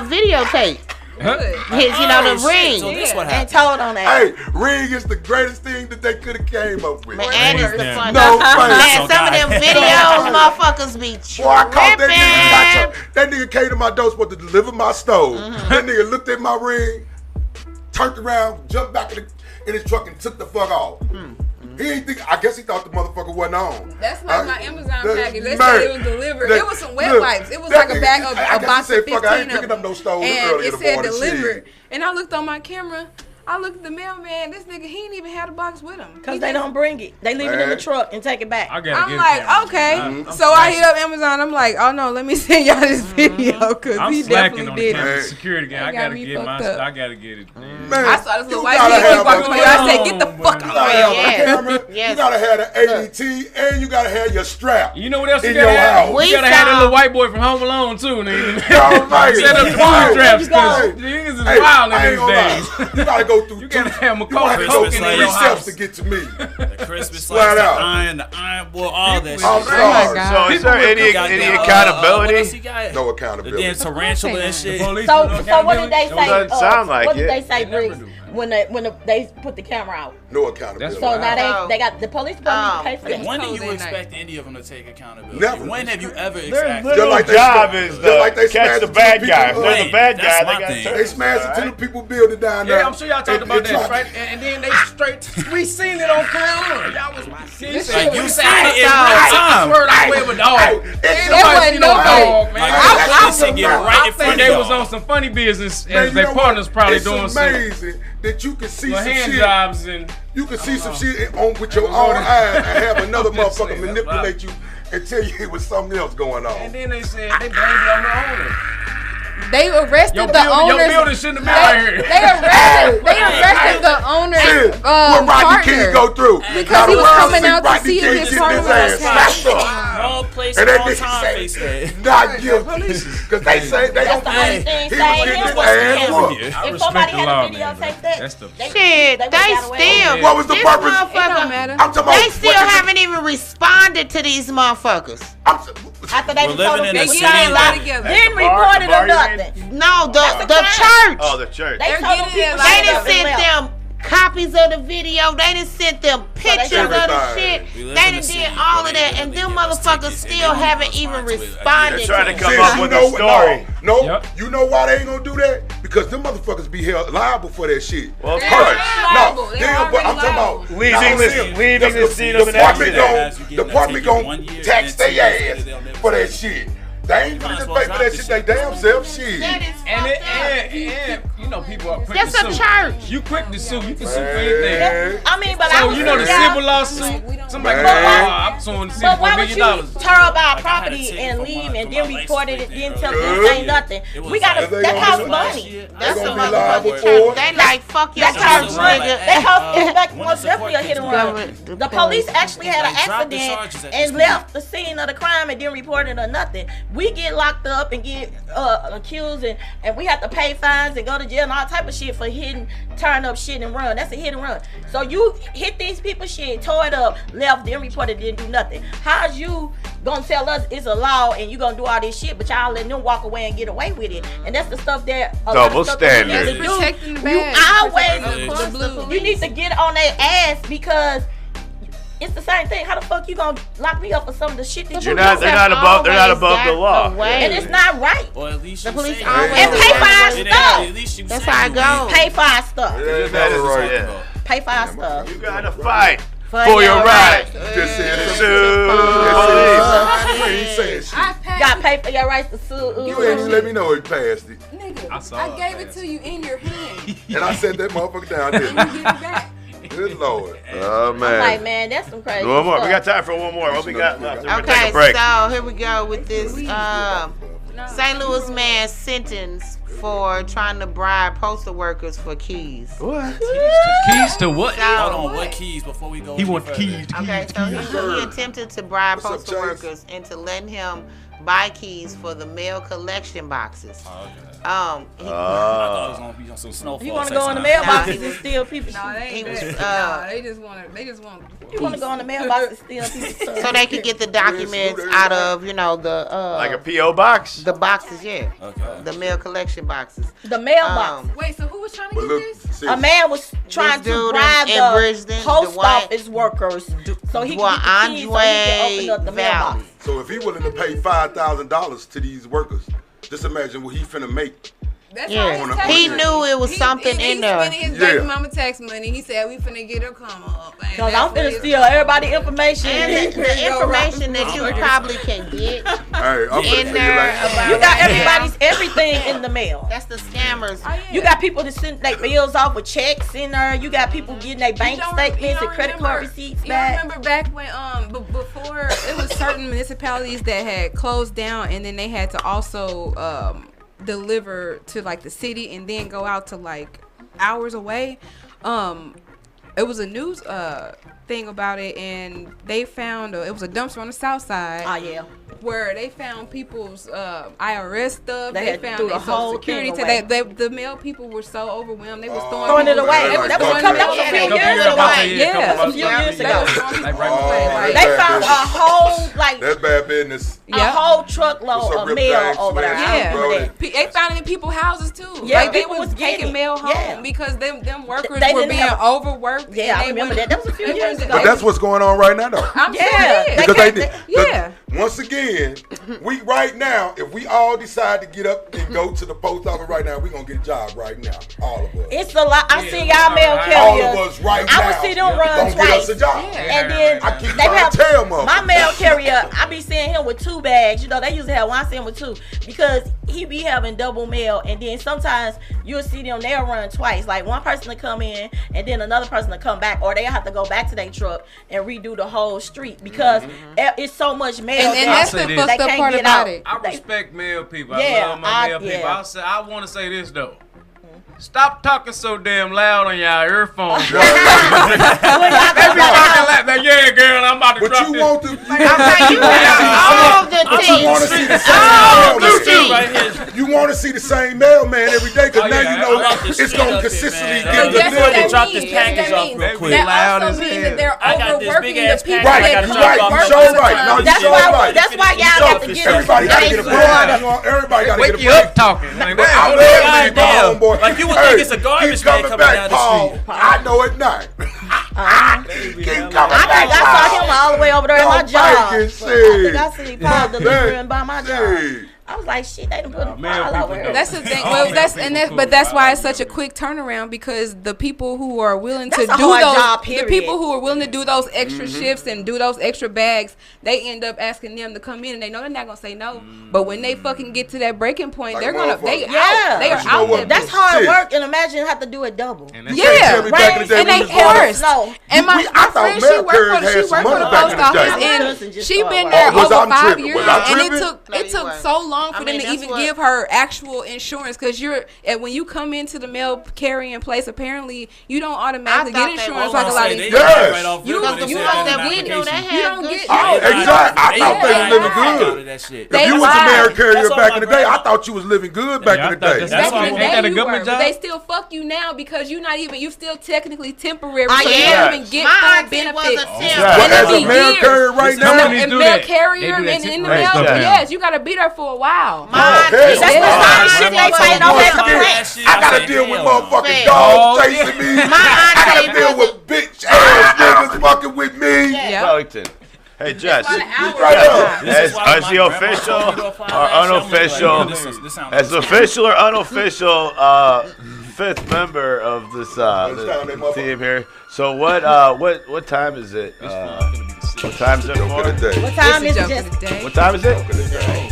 videotape. His, you know, the ring. So this what They happened. told on that. Hey, ring is the greatest thing that they could have came up with. Man, and it's the Yeah. fun. No Man, face. some of them videos, motherfuckers be Boy, I caught that nigga. tripping. That nigga came to my door supposed to deliver my stove. That nigga looked at my ring, turned around, jumped back in his truck and took the fuck off. He ain't think. I guess he thought the motherfucker wasn't on. That's like my Amazon package. They Man, said it was delivered. It was some wet look, wipes. It was that like a nigga- bag of I a guess box he said, of 15 fuck, I ain't of picking up no stove and early in it the said morning. delivered. And I looked on my camera. I looked at the mailman. This nigga, he ain't even had a box with him. Because they don't bring it. They leave it in the truck and take it back. I gotta I'm get like, it. okay. So I hit up Amazon. I'm like, oh no, let me send y'all this video because I'm he slacking definitely on the did camera it. security game. They I got gotta me get fucked my. up. I gotta get it. Man, I saw this little you white gotta kid have keep walking by. I said, get the fuck You out gotta of have here. a camera. Yes. You gotta have the AET, and you gotta have your strap. You know what else you In gotta your have? house. You gotta We have that saw- little white boy from Home Alone too, nigga. Yo, man. Set up the Hey, food traps hey, because niggas is hey, wild I in ain't these gonna lie. days. You gotta go through You gotta have you gotta McCoy go Christmas through lights. 3 your steps house. to get to me. The Christmas Flat lights, the out. iron board, all that shit. I'm Oh sorry. my God. So is there any What accountability? else he got? No The accountability. damn tarantula and shit. Police So, with no so what did they accountability? say? Doesn't sound like what did it. they say, They never Briggs, do, man. when they put the camera out? No accountability. So now Oh. they got the police department pay for that. When do Close you at expect any of them to take accountability? Never. When have you ever Their expected? little like they job sma- is just to like they catch smashed the the bad two guy. If people they're the up. bad That's guy, my they got thing. to They smashed the two people building down there. Yeah, I'm sure y'all talked about that, right? And then they straight, we seen it on camera. Y'all was my shit. Like, you seen it in real I time. swear I swear with dog. It's Ain't There nobody wasn't seen no nobody. dog, man. Like, I this shit get right in think front they of was y'all. on some funny business Man, as you their know what? partners probably It's doing some amazing that you can see little some hand shit. jobs and You can see some shit on with your was own on it. eyes and have another I'm just motherfucker saying, that's manipulate you and tell you it was something else going and on. then they said they blamed it on the owner. They arrested the owners. Your building shouldn't have been right here. They arrested the owner's what Rodney King go through? Because he was coming out to see if his partner was wrong place, wrong time. Not guilty. Because they say they don't think he was getting his ass whooped. If somebody had a videotape that, shit, they still. What was the purpose? I'm talking about. They still haven't even responded to these motherfuckers. After they told them they didn't report it or nothing. No, the church. Oh, the church. They done sent them copies of the video. They done sent them pictures of the shit. They done did all of that, and them motherfuckers still haven't even responded. They're trying to come up with a story. No, you know why they ain't gonna do that? Because them motherfuckers be held liable for that shit. Well, of course. No, but I'm talking about leaving the scene of an accident. The department gonna tax their ass for that shit. They ain't gonna just pay for that shit they damn self shit. And you know people are quick That's to sue. That's a church. You quick to sue. You can sue for anything. I mean, but so you know the civil lawsuit. Somebody I'm suing the city for $1 million. But why would you tear up our property and leave and then report it and then tell them ain't nothing? We gotta. That costs money. That's a motherfucking church. They like fuck your church, nigga. That costs most definitely a hit and run. The police actually had an accident and left the scene of the crime and didn't report it or nothing. We get locked up and get accused and we have to pay fines and go to jail and all type of shit for hitting, turn up shit and run. That's a hit and run. So you hit these people shit, tore it up, left, then reported, didn't do nothing. How's you gonna tell us it's a law and you gonna do all this shit, but y'all letting them walk away and get away with it? And that's the stuff that double standard. You need to get on their ass because it's the same thing. How the fuck you gonna lock me up for some of the shit that they're not above the law, and it's not right. Or at least the police always and pay for our stuff. That's how it goes. Pay for our stuff. That's right. Pay for our stuff. You gotta fight for your right to sue. Gotta pay for your rights to sue. You ain't even let me know he passed it. Nigga, I gave it to you in your hand. And I sent that motherfucker down there. And you get it back. Good Lord. Oh, man. I'm like, man, that's some crazy One more. stuff. We got time for one more. What we got left? Okay, so here we go with this St. Louis man sentenced for trying to bribe postal workers for keys. What? Keys to what? So, hold on, what keys before we go? He wants keys. Okay, so he attempted to bribe postal workers into letting him buy keys for the mail collection boxes. I thought it was gonna be some snowfall. You want to go in the mailboxes and steal people? No, they ain't. They just want. You want to go in the mailbox and steal people's stuff? So they could get the documents out of, the like a P.O. box. The boxes, yeah. Okay. The mail collection boxes. The mailbox. Wait, so who was trying to get this? A man was trying to bribe the post office workers so he could get the keys so he can open up the mailbox. So if he willing to pay $5,000 to these workers, just imagine what he finna make. He knew it was something in there. He spending his baby mama tax money. He said, we finna get her come up. Because I'm finna steal everybody information. And the information that you probably can get in there. You got everybody's everything in the mail. That's the scammers. You got people that send their bills off with checks in there. You got people getting their bank statements and credit card receipts back. You remember back when before it was certain municipalities that had closed down and then they had to also deliver to like the city and then go out to like hours away. It was a news thing about it, and they found it was a dumpster on the south side. Oh yeah. Where they found people's IRS stuff. They found the whole security. The mail people were so overwhelmed. They were throwing it away. That was a few years ago. Yeah, a few years ago. They found a whole that's bad business. A whole truckload of mail over there. Yeah, they found it in people's houses too. Yeah, like they was taking mail home because them workers were being overworked. Yeah, I remember that. That was a few years ago. But that's what's going on right now, though. Because they did. Yeah. Once again, we right now, if we all decide to get up and go to the post office right now, we gonna get a job right now. All of us. It's a lot. I see y'all mail carriers. All of us right now. I would see them run twice. Get us a job. And then I keep trying to tell them. My mail carrier, I be seeing him with 2 bags. They usually have one. I see him with 2 because he be having double mail. And then sometimes you'll see them, they'll run twice. Like one person to come in and then another person to come back, or they'll have to go back to their truck and redo the whole street because it's so much mail. And that's the fucked up part about it. I respect male people. I love my male people. I want to say this though. Stop talking so damn loud on y'all earphones. They be talking like that. Yeah, girl, I'm about to drop this. But you want to. You want to see the same mailman every day because now you know it's going to consistently get delivered. Drop this package off real quick. That also means that they're overworking the people. Right, you're right. You so right. No, you so right. That's why y'all got to get everybody got to get a break. Everybody got to get a break. Wake you up talking. I love my homeboy. Like you would think it's a garbage man coming down the street. I know it not. Keep coming back. I saw him all the way over there at my job. I think I see Paul delivering by my job. I was like, shit, they done put him all over here. That's the thing. Well, that's why it's such a quick turnaround because the people who are willing to do the people who are willing to do those extra shifts and do those extra bags, they end up asking them to come in and they know they're not gonna say no. But when they fucking get to that breaking point, they're gonna they are out there. That's hard work, and imagine you have to do it double. Yeah, right. And they forced. And my friend, she worked for the post office, and she been there over 5 years, and it took so long for them to even give her actual insurance because when you come into the mail carrying place, apparently you don't automatically get insurance like a lot of these people. You don't get. Exactly. I thought they were living good. If you was a mail carrier back in the day, I thought you was living good back in the day. Back in the day, you were. But they still fuck you now because you still technically temporary. So you don't even get full benefits. As a mail carrier right now, mail carrier in the mail, yes, you gotta be there for a while. That's the shit they say. I gotta deal with motherfucking dogs chasing me. I gotta deal with bitch ass niggas fucking with me. Wellington. Hey, Jess. As the official or unofficial, as official or unofficial fifth member of this team here. So what time is it? What time is it for? What time is it? What time is it?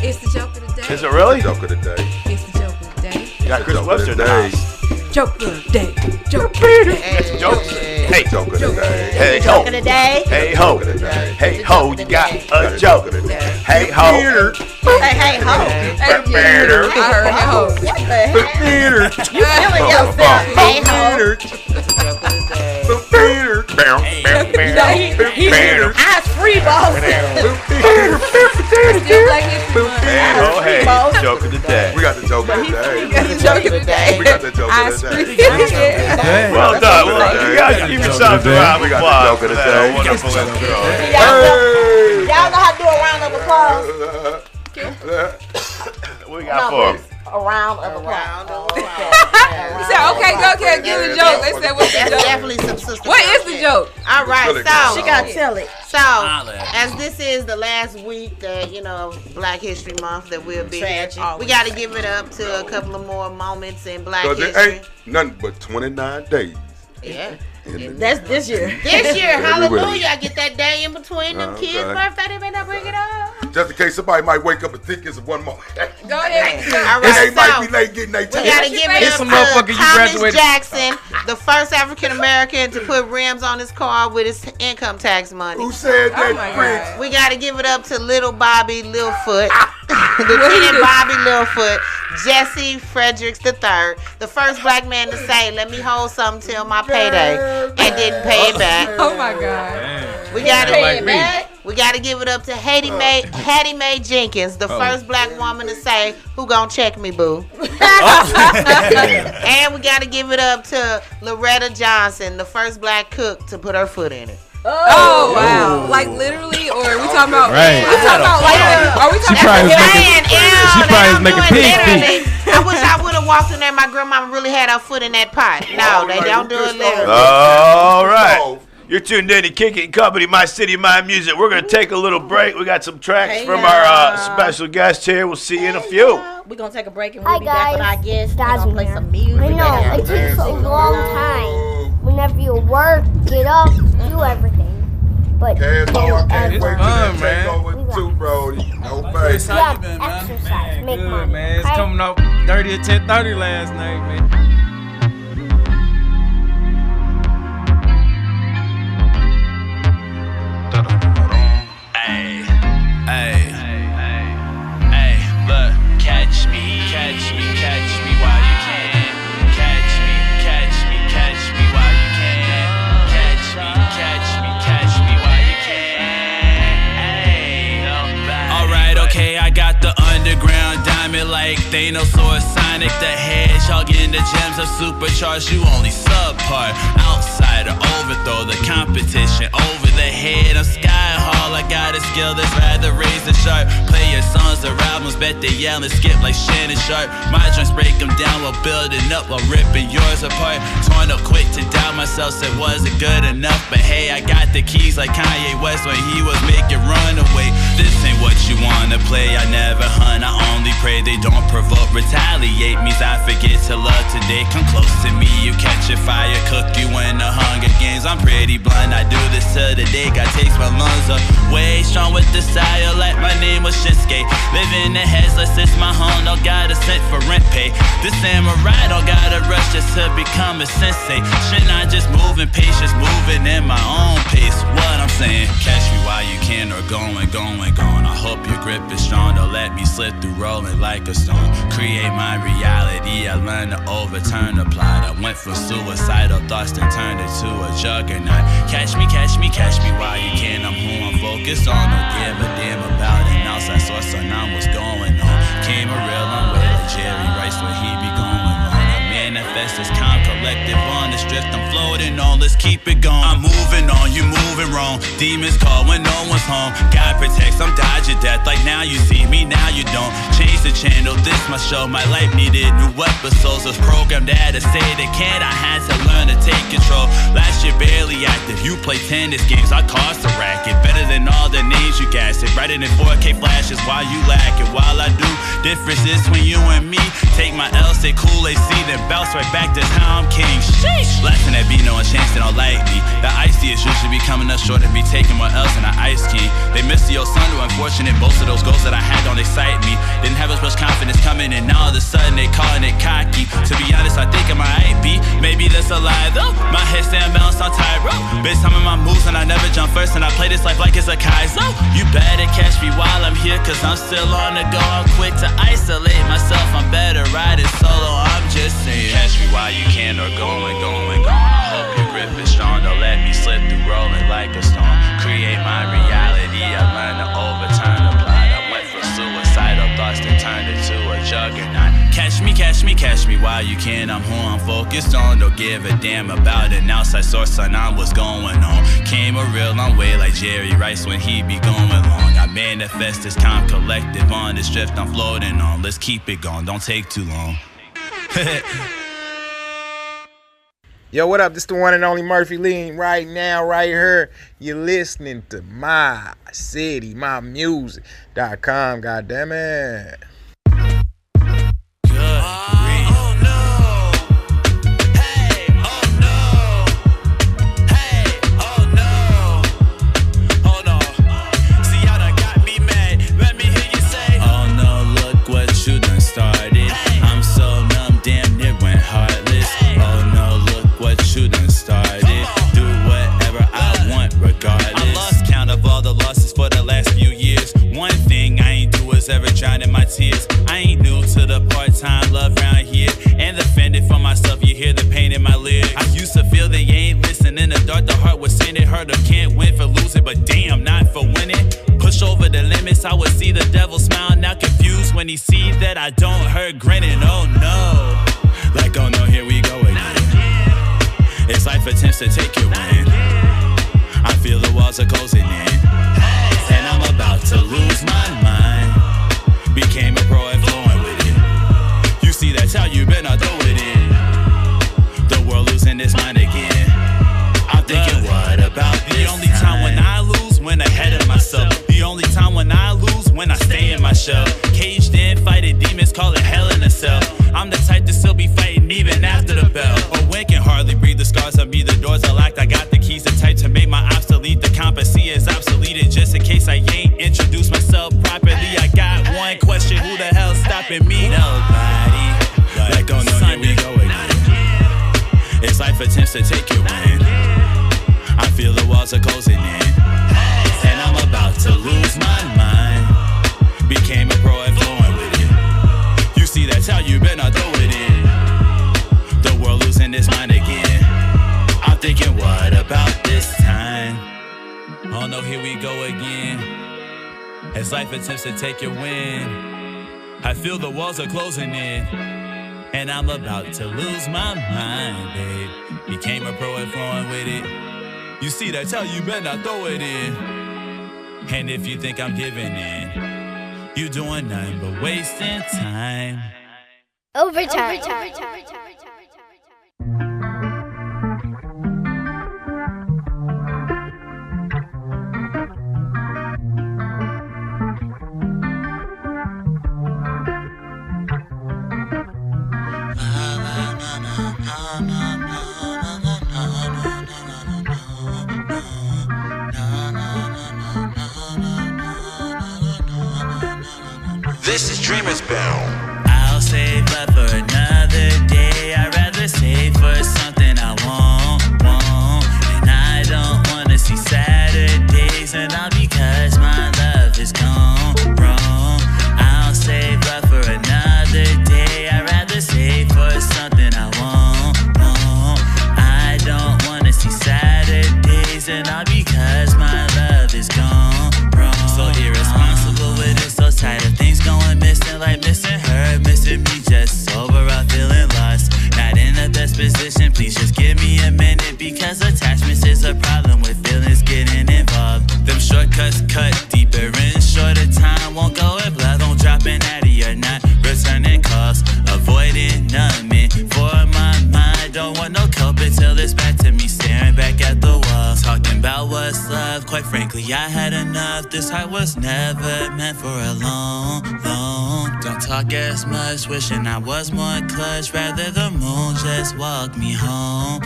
It's the joke of the day. Is it really? Joke of the day. It's the joke of the day. You got Chris Webster in the house. Joke of the day. Joke. It's jokes. Hey, joke of the day. Hey, joke of the day. Hey, ho. Hey, ho, you got a joke. Hey, ho. Hey, ho. I heard hey, ho. What the heck? You feeling yourself? Hey, ho. I free balls. Hey, joke of the day. We got the joke of the day. We got the joke of the day. We got the joke of the day. Well done. Well, you guys give yourselves a round of applause for that wonderful intro. Y'all know how to do a round of applause? What we got for him? A round of applause. He said, okay, go ahead, give the joke. They said, what's the joke? Definitely some sister. What is the joke? All right, so she got to tell it. So, as this is the last week that, Black History Month that we'll be here, we got to give it up to a couple of more moments in Black history. There ain't nothing but 29 days. Yeah. That's this year. This year, hallelujah. I get that day in between them kids' birthday. They may not bring it up. Just in case somebody might wake up and think it's one more. Go ahead. All right, they might be late getting their we got to give it up to Thomas Jackson, the first African American to put rims on his car with his income tax money. Who said that? We got to give it up to little Bobby Littlefoot, Lieutenant Bobby Littlefoot, Jesse Fredericks III, the first black man to say, "Let me hold something till my payday," and didn't pay it back. Oh my God. We got to pay it back. We got to give it up to Hattie Mae Jenkins, the first black woman to say, "Who gonna check me, boo?" And we got to give it up to Loretta Johnson, the first black cook to put her foot in it. Oh wow! Like literally, or are we talking about? Right. We talking about like? Are we talking about? She probably was making pig feet. I wish I would have walked in there. My grandma really had her foot in that pot. No, they don't do it literally. All right. You're tuned in to Kick It Company, My City, My Music. We're going to take a little break. We got some tracks from our special guest here. We'll see you in a few. We're going to take a break and we'll be back with our guests. We're going to play some music. I know. It takes a long time. Whenever you work, get up, do everything. But it's fun, man. Too, bro. No face. How you been, man? Exercise, make good, money. Man. It's coming up 30 at 10:30 last night, man. Hey. like Thanos or Sonic the Hedgehog in the gems of supercharged. You only subpar, outsider, overthrow the competition over the head. I'm sky hall, I got a skill that's rather razor sharp. Play your songs or albums, bet they yell and skip like Shannon Sharp. My joints break them down while building up, while ripping yours apart. Torn up quick to doubt myself, said wasn't good enough. But hey, I got the keys like Kanye West when he was making Runaway. This ain't what you wanna play, I never hunt, I only pray they don't provoke. Retaliate means I forget to love today. Come close to me, you catch a fire, cook you in the Hunger Games. I'm pretty blunt, I do this till the day God takes my lungs away. Strong with desire like my name was Shinsuke. Living the headless, it's my home, no got a cent for rent pay. This samurai don't gotta rush just to become a sensei. Shouldn't I just move in patience, moving in my own pace? What I'm saying, catch me while you can or going. I hope your grip is strong, don't let me slip through rolling like a stone. Create my reality, I learned to overturn the plot. I went from suicidal thoughts to turned it to a juggernaut. Catch me while you can, I'm who I'm focused on. Don't give a damn about an outside source, so now what's going on. Came a real long way like Jerry Rice when he be going on. I manifest this calm collective on this drift I'm floating on, let's keep it going. I'm moving on, you moving wrong. Demons call when no one's home. God protects, I'm dodging death. Like now you see me, now you don't. Change the channel, this my show. My life needed new episodes. Was programmed at to say they can't. I had to learn to take control. Last year barely active. You play tennis games, I cost a racket. Better than all the names you gassed it. Brighter than 4K flashes while you lack it. While I do, difference is between you and me. Take my L, say cool, AC, then bounce right back to how I'm king. Sheesh. Laughing at be no one chance they don't like me. The icy is usually be coming up short and be taking more else than an ice king. They missed the old Sunder, unfortunate. Most of those goals that I had don't excite me. Didn't have as much confidence coming in, now all of a sudden they calling it cocky. To be honest, I think I might be. Maybe that's a lie though. My head stand balanced on tightrope. Bitch, some of my moves and I never jump first, and I play this life like it's a Kaizo. You better catch me while I'm here, cause I'm still on the go. I'm quick to isolate myself, I'm better riding solo. I'm just saying, catch me while you can or going. I hope your grip is strong, don't let me slip through rolling like a stone. Create my reality, I learned to overturn the plot. I went from suicidal thoughts to turned into a juggernaut. Catch me while you can, I'm who I'm focused on. Don't give a damn about an outside source, son, I'm what's going on. Came a real long way like Jerry Rice when he be going long. I manifest this calm collective on this drift I'm floating on. Let's keep it going, don't take too long. Yo, what up? This the one and only Murphy Lee. Right now, right here, you're listening to MyCityMyMusic.com. God damn it. Ever drowned in my tears. I ain't new to the part-time love round here, and offended for myself, you hear the pain in my lyrics. I used to feel they ain't listening. In the dark, the heart was saying it hurt them. Can't win for losing, but damn, not for winning. Push over the limits, I would see the devil smile. Now confused when he see that I don't hurt, grinning. Oh no, like oh no, here we go again. It's life attempts to take your win. I feel the walls are closing in, and I'm about to lose my mind. Became a pro and flowing with it. You see, that's how you better throw it in. The world losing its mind again. I'm thinking, what about this? The only time when I lose, when ahead of myself. The only time when I lose, when I stay in my shell. Caged in, fighting demons, call it hell in a cell. I'm the type to still be fighting even after the bell. Or when can hardly breathe, the scars on me, the doors are locked. I got the keys, the type to make my obsolete. The compassy is obsoleted, just in case I ain't introduced myself properly. I got one question, who the hell's stopping me? Nobody. Like oh no, here we go again. It's life attempts to take your win. I feel the walls are closing in, and I'm about to lose my mind. Became a pro and flowing with it. You see, that's how you better throw it in. The world losing its mind again. I'm thinking, what about this time? Oh no, here we go again. As life attempts to take your win, I I feel the walls are closing in, and I'm about to lose my mind, babe. Became a pro at flowing with it. You see that tell you better not throw it in. And if you think I'm giving in, you doing nothing but wasting time. Overtime. This is Dreamers Bell. I'll save love for another day. I'd rather save for something I won't. And I don't wanna see Saturdays, and all because my love is gone wrong. I'll save love for another day. I'd rather save for something I won't. I don't wanna see Saturdays, and all because my love is gone wrong. So irresponsible with it, so tired of things going missing, like missing her, missing me, just sober up, feeling lost. Not in the best position, please just give me a minute, because attachments is a problem with feelings getting involved. Them shortcuts cut deeper in shorter time, won't go if love don't drop an addy or not. Returning calls, avoiding numbing for my mind. Don't want no culprit till it's back to me, staring back at the wall. Talking about what's love, quite frankly, I had enough. This heart was never meant for a long. Don't talk as much, wishing I was more clutch. Rather the moon just walk me home.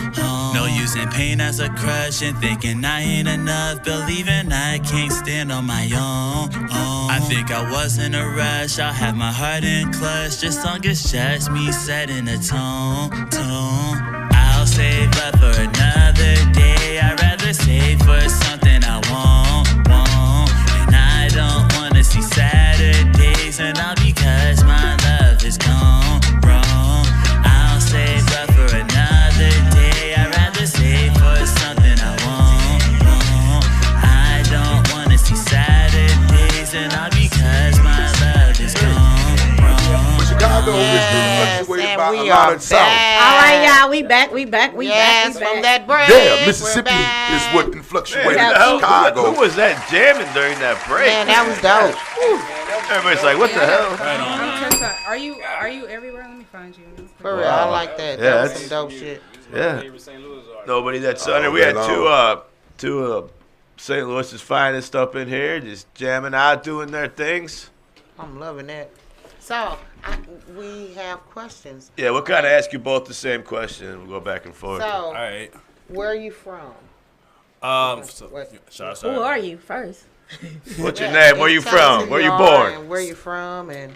No using pain as a crutch and thinking I ain't enough, believing I can't stand on my own. I think I was in a rush, I'll have my heart in clutch. This song is just me setting a tone. I'll save love for another day. I'd rather save for something I won't. And I don't wanna see Saturdays, and all because my love is gone wrong. I'll save love for another day. I'd rather save for something I won't. I don't wanna see Saturdays, and all because my love is gone wrong. Chicago is fluctuated by a lot of South. All right, y'all, we back. From that break. Yeah, Mississippi is what can fluctuate in Chicago. Who was that jamming during that break? Man, that was dope. Everybody's like, what the hell? Are you everywhere? Let me find you. For real, I like that. Yeah, That was some dope shit. Yeah. Nobody that's under. We had two St. Louis's finest up in here, just jamming out, doing their things. I'm loving that. So, we have questions. Yeah, we'll kind of ask you both the same question. We'll go back and forth. So, All right. where are you from? Who are you first? What's your name? Where you from? Where you born? Where you from? And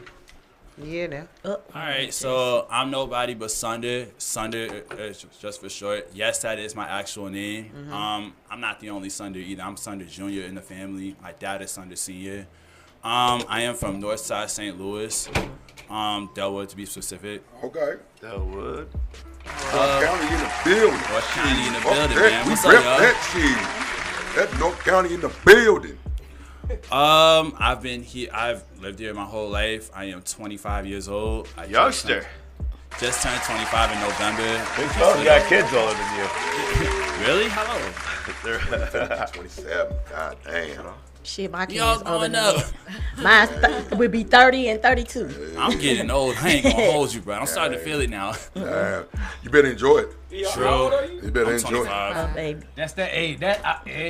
All right, so I'm NobodybutSunder. Sunder is just for short. Yes, that is my actual name. Mm-hmm. I'm not the only Sunder either. I'm Sunder Jr. in the family. My dad is Sunder Sr. I am from Northside St. Louis, Delwood to be specific. Okay. Delwood. North County in the building. North County in the building, that, man. We What's up, rep y'all? that shit. That's North County in the building. I've been here. I've lived here my whole life. I am 25 years old. Youngster. Just turned 25 in November. You got kids older than you. Really? How old? 27. God damn. Shit, my kids Y'all older growing than up. me. Mine would be 30 and 32. I'm getting old. I ain't gonna hold you, bro. I'm starting to feel it now. You better enjoy it. True. You better enjoy it. Oh, baby. That's the age. Better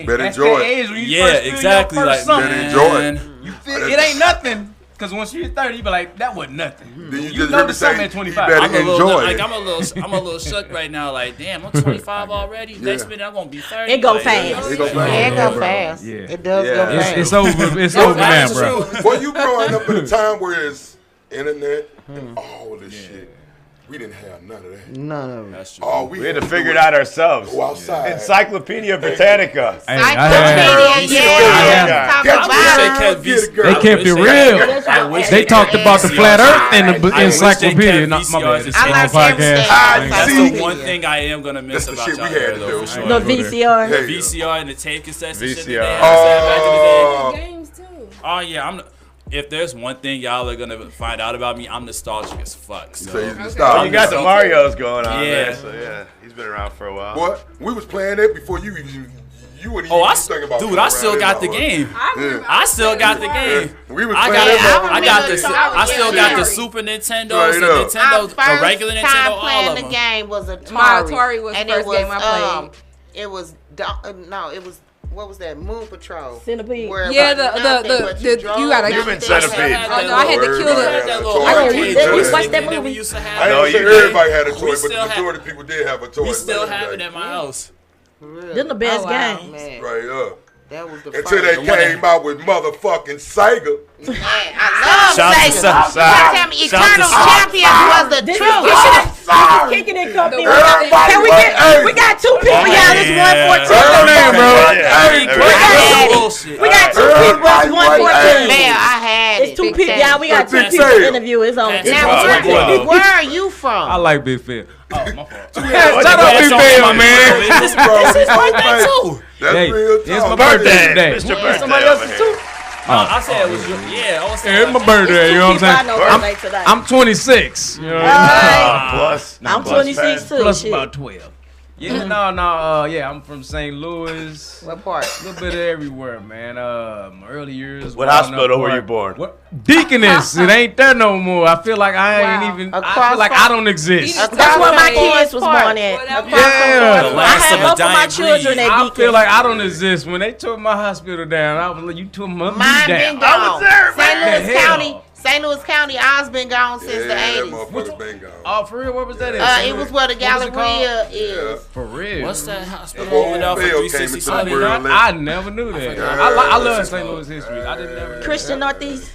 that's enjoy the it. age when you Yeah, first feel exactly. Your Like, first something. better enjoy it. You feel, it ain't nothing. Because once you're 30, you be like, that wasn't nothing. Then You just know heard the me say, something at 25. you better I'm a little, enjoy like, it. I'm a little shook right now. Like, damn, I'm 25 already. Next minute I'm gonna be 30. It go like, fast. It go fast. It go fast. Yeah. It does go fast. It's over. It's over now, bro. Boy, you growing up in a time where it's internet and all this shit. We didn't have none of that. None of it. That's true. All We had to figure it out ourselves. Go outside. Encyclopedia Britannica. They kept it real. They talked about the flat earth in the encyclopedia. Not my bad. I like podcast. That's the one thing I am gonna miss That's the about shit y'all we had here, to though, do. for sure. The VCR. VCR and the tape cassettes and shit that they VCR. had back in the day. Games too. Oh yeah, if there's one thing y'all are gonna find out about me, I'm nostalgic as fuck. So you got the Marios going on. Yeah, so yeah, he's been around for a while. What? We was playing it before you even. You wouldn't even think about. Dude, I still got the game. I still got the game. We was playing it. I still got the Super Nintendo, the Nintendo, the regular Nintendo, all of them. The game was Atari. My Atari was the first game I played. It was what was that? Moon Patrol. Centipede. Yeah, you gotta. You've been Centipede. Oh no, I had to kill the. We watched that movie. I don't say everybody had a toy, but the majority of people did have a toy. We still have it at my house. They're the best games. Right up. That was the until they came out with motherfucking Sega. Man, I love Sega. Eternal Champions was the truth. Kicking it company. We got two people, y'all. This 114. We got two people. 114. Man, I had it. It's two people, y'all. We got two people to interview. It's on. Now, where are you from? I like Big Phil. Oh, my fault. Shut up, Big Phil, man. This is my birthday too. That's real it's my birthday today. Mr. Birthday. Somebody else's too? I said it was your, it's my birthday, you know what I'm saying? I'm 26. You know plus. I'm 26 too. Plus about 12. Yeah, I'm from St. Louis. What part? A little bit of everywhere, man. My early years. What hospital were you born? Deaconess. It ain't there no more. I feel like I ain't even. I feel like I don't exist. That's where my kids was born at. Yeah. I had both of my children at Deaconess. I feel like I don't exist. When they tore my hospital down, I was like, you tore my down. I was there, man. St. Louis County, Oz been gone since the 80s. That motherfucker's been gone. Oh, for real? Where was that at? It was where the Galleria is. For real? What's that hospital over there for 367? I never knew that. I love St. Louis history. I didn't never. Christian Northeast.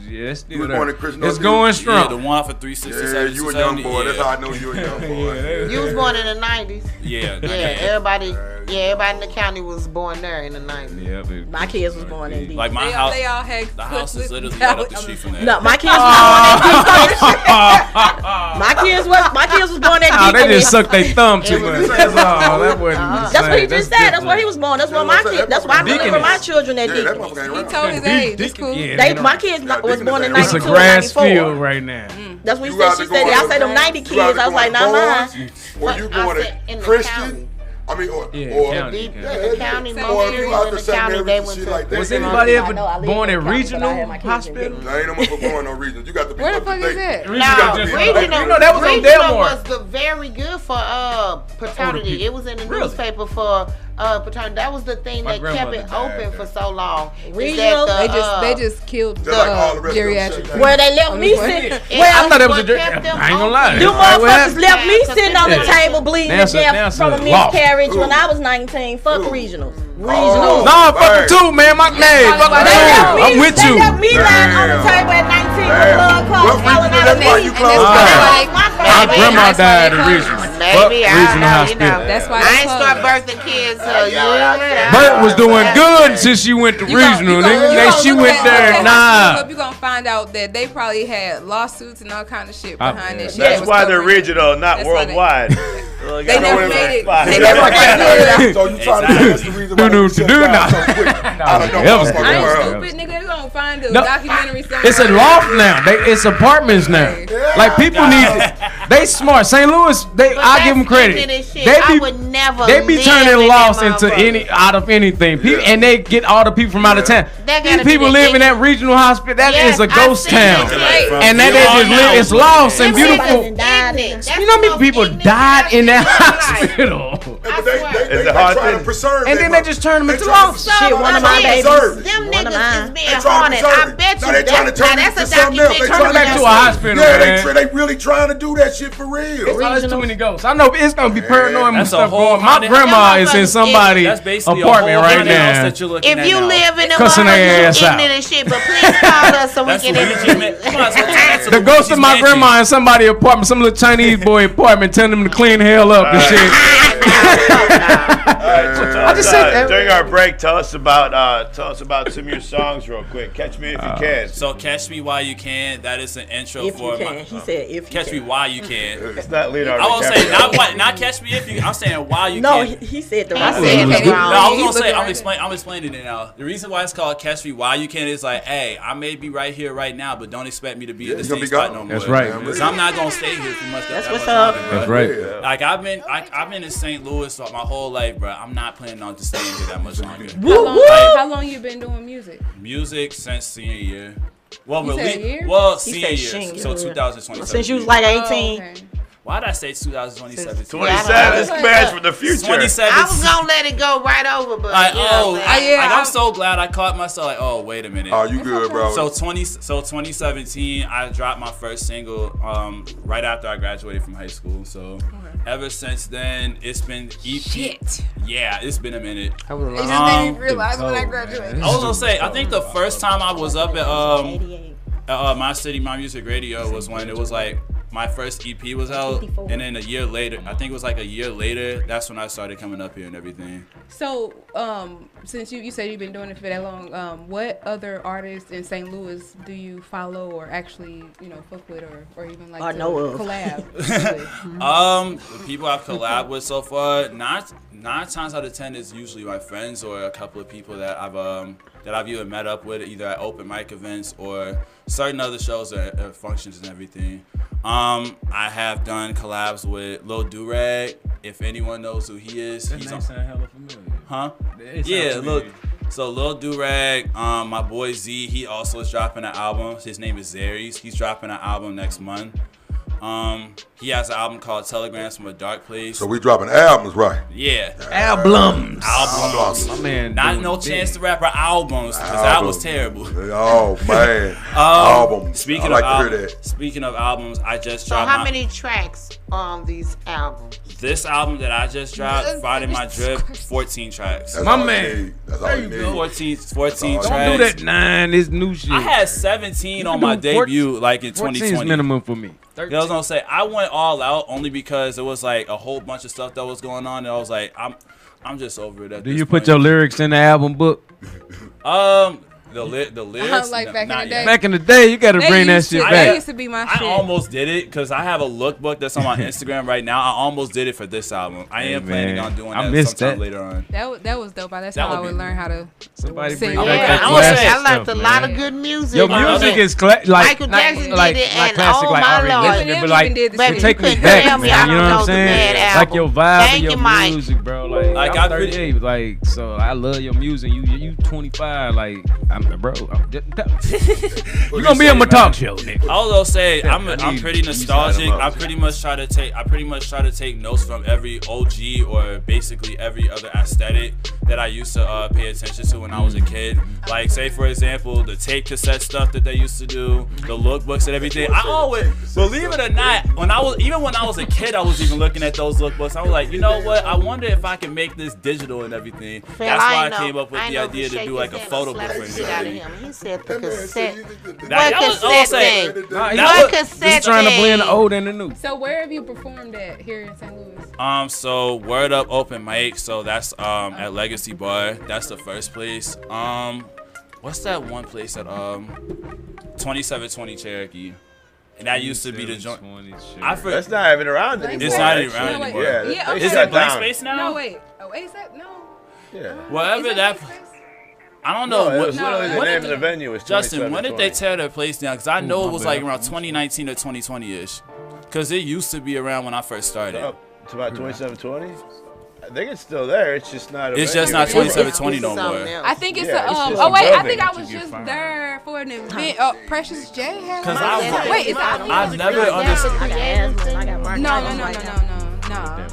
Yeah, it's still there. It's going strong. Yeah, the one for 367. Yeah, you a young boy. That's how I know you a young boy. You was born in the 90s. Yeah. Everybody in the county was born there in the 90s. Yeah, baby. My kids was born in D. Like my house. They all had the house is literally right up the street from there. No, my kids was born in D. My kids was born at D. They just sucked their thumb too much. That's all. That wasn't. That's what he just said. That's where he was born. That's where my kids. That's why I'm living with my children at D. He told his age. It's cool. My kids was born in 92 It's a grass field right now. That's what he said. She said, I say them 90 kids. I was like, not mine. Were you born a Christian? I mean, or the county, most areas in the county, they went to. Was anybody ever born in regional hospital? I ain't no more born no regional. You got to be where the fuck is that? Regional, that was on Regional was very good for paternity. It was in the newspaper for paternity. That was the thing that kept it open for so long. Regional, they just killed the geriatric. Where they left me sitting. I thought that was a I ain't gonna lie. You motherfuckers left me sitting on the table bleeding to death from a miscarriage when I was 19. Fuck regionals. Regionals. No, fuck too, man. My name. I'm with you. They left me lying on the table at 19 with blood clots falling out of me. My grandma died in regional. Maybe regional hospital. That's why I ain't start birthing kids. Bert was doing good since she went to regional. She went there. Nah. You're gonna find out that they probably had lawsuits and all kind of shit behind this. That's why they're regional, not worldwide. They never made it. They never made it. So you trying to say that's the reason why they shut down so quick? I don't know. I ain't stupid, nigga. You gonna find a documentary somewhere. It's a loft now. It's apartments now. Like people need. They smart. St. Louis. I give them credit. They be turning lofts into out of anything. And they get all the people from out of town. These people live in that regional hospital. That is a ghost town. And that they just live. It's lost and beautiful. You know how many people died in that hospital? They trying to preserve. And then they just turn them into lofts. Shit, one of my babies. Them niggas is being haunted. I bet you that's a documentary. Turn it back to a hospital. Yeah, they really trying to do that shit for real. There's too many ghosts. I know it's gonna be paranormal stuff going. My grandma is in somebody's apartment right now. If you live in a ignorant and shit, but please call us so we can The ghost of my grandma in somebody's apartment, some little Chinese boy apartment, telling them to clean the hell up and shit. I just said that. During our break, tell us about some of your songs real quick. Catch Me If You Can. So Catch Me While You Can. That is an intro if for you can. He said if you Catch can. Me While You Can. It's not Leonardo. I won't say not Catch Me If You. I'm saying While You No, Can. he said the He right said thing. it No, wrong. I was gonna say I'm explaining it now. The reason why it's called Catch Me While You Can is like, hey, I may be right here right now, but don't expect me to be in the same spot no more. That's right. Because I'm not gonna stay here for much. That's what's up. That's right. Like I've been in St. Louis my whole life, bro. I'm not planning on just staying here that much longer. How long you been doing music? Music since senior year. Well, Year? senior year. So 2020. Since you was like 18. Oh, okay. Why did I say 2027? 27 is match for the future. 27. I was gonna let it go right over, but I'm so glad I caught myself. Like, oh, wait a minute. Oh, you good, bro? So 2017, I dropped my first single right after I graduated from high school. So ever since then, it's been EP. Shit. Yeah, it's been a minute. It just made me realize when I graduated. I was gonna say, I think the first time I was up at My City, My Music Radio was when it was like my first EP was out, and then a year later, I think it was like a year later, that's when I started coming up here and everything. So, since you said you've been doing it for that long, what other artists in St. Louis do you follow or actually, fuck with or even like to collab with? The people I've collabed with so far, nine times out of 10 is usually my friends or a couple of people that I've either met up with either at open mic events or certain other shows or functions and everything. I have done collabs with Lil Durag. If anyone knows who he is, he's on. Hella familiar. Huh? Yeah, Lil Durag. My boy Z, he also is dropping an album. His name is Zaries. He's dropping an album next month. He has an album called Telegrams from a Dark Place. So we dropping albums, right? Yeah. Albums. My man. Not no Chance the Rapper albums, because that was terrible. Oh man. Albums. Speaking of albums, I just dropped. So how many tracks on these albums? This album that I just dropped, Finding My Drip, 14 tracks. That's my all man. That's all you need. 14 tracks. Don't do that 9. This new shit. I had 17 on my debut, like in 2020. 14 is minimum for me. I was gonna say I went all out only because it was like a whole bunch of stuff that was going on, and I was like, I'm just over it. Do you put your lyrics in the album book? The lyrics. Like back in the day. Back in the day, you gotta bring that shit back. That used to be my shit. I almost did it because I have a lookbook that's on my Instagram right now. I almost did it for this album. I am planning on doing that sometime later on. That was dope. That's how I would learn how to sing. I liked a lot of good music. Your music is like Michael Jackson did it, and oh my Lord, but like it take me back, man. You know what I'm saying? Like your vibe and your music, bro. Like I'm 38, like so I love your music. You 25, like bro. You gonna be on my talk show, nigga. I was gonna say I'm pretty nostalgic. I pretty much try to take notes from every OG or basically every other aesthetic that I used to pay attention to when I was a kid. Like say for example the tape cassette stuff that they used to do, the lookbooks and everything. I always, believe it or not, when I was a kid, I was even looking at those lookbooks. I was like, you know what? I wonder if I can make this digital and everything. That's why I came up with the idea to do like a photo book for it. He said the cassette. What cassette? Just trying to blend the old and the new. So where have you performed at here in St. Louis? So Word Up open mic. So that's at Legacy Bar. That's the first place. What's that one place at 2720 Cherokee? And that used to be the joint. That's not even around anymore. It's not even around anymore. Yeah. Is that Blank Space now? No, wait. Oh, is that? No. Yeah. Whatever that. I don't know. It was literally the name of the venue. Was Justin, when did they tear their place down? Because I know it was like around 2019 or 2020-ish. Because it used to be around when I first started. It's about 2720? I think it's still there. It's just not. It's just not 2720 no more. I think it's I think I was just there for an event. Precious J had. Because I've never understood. No.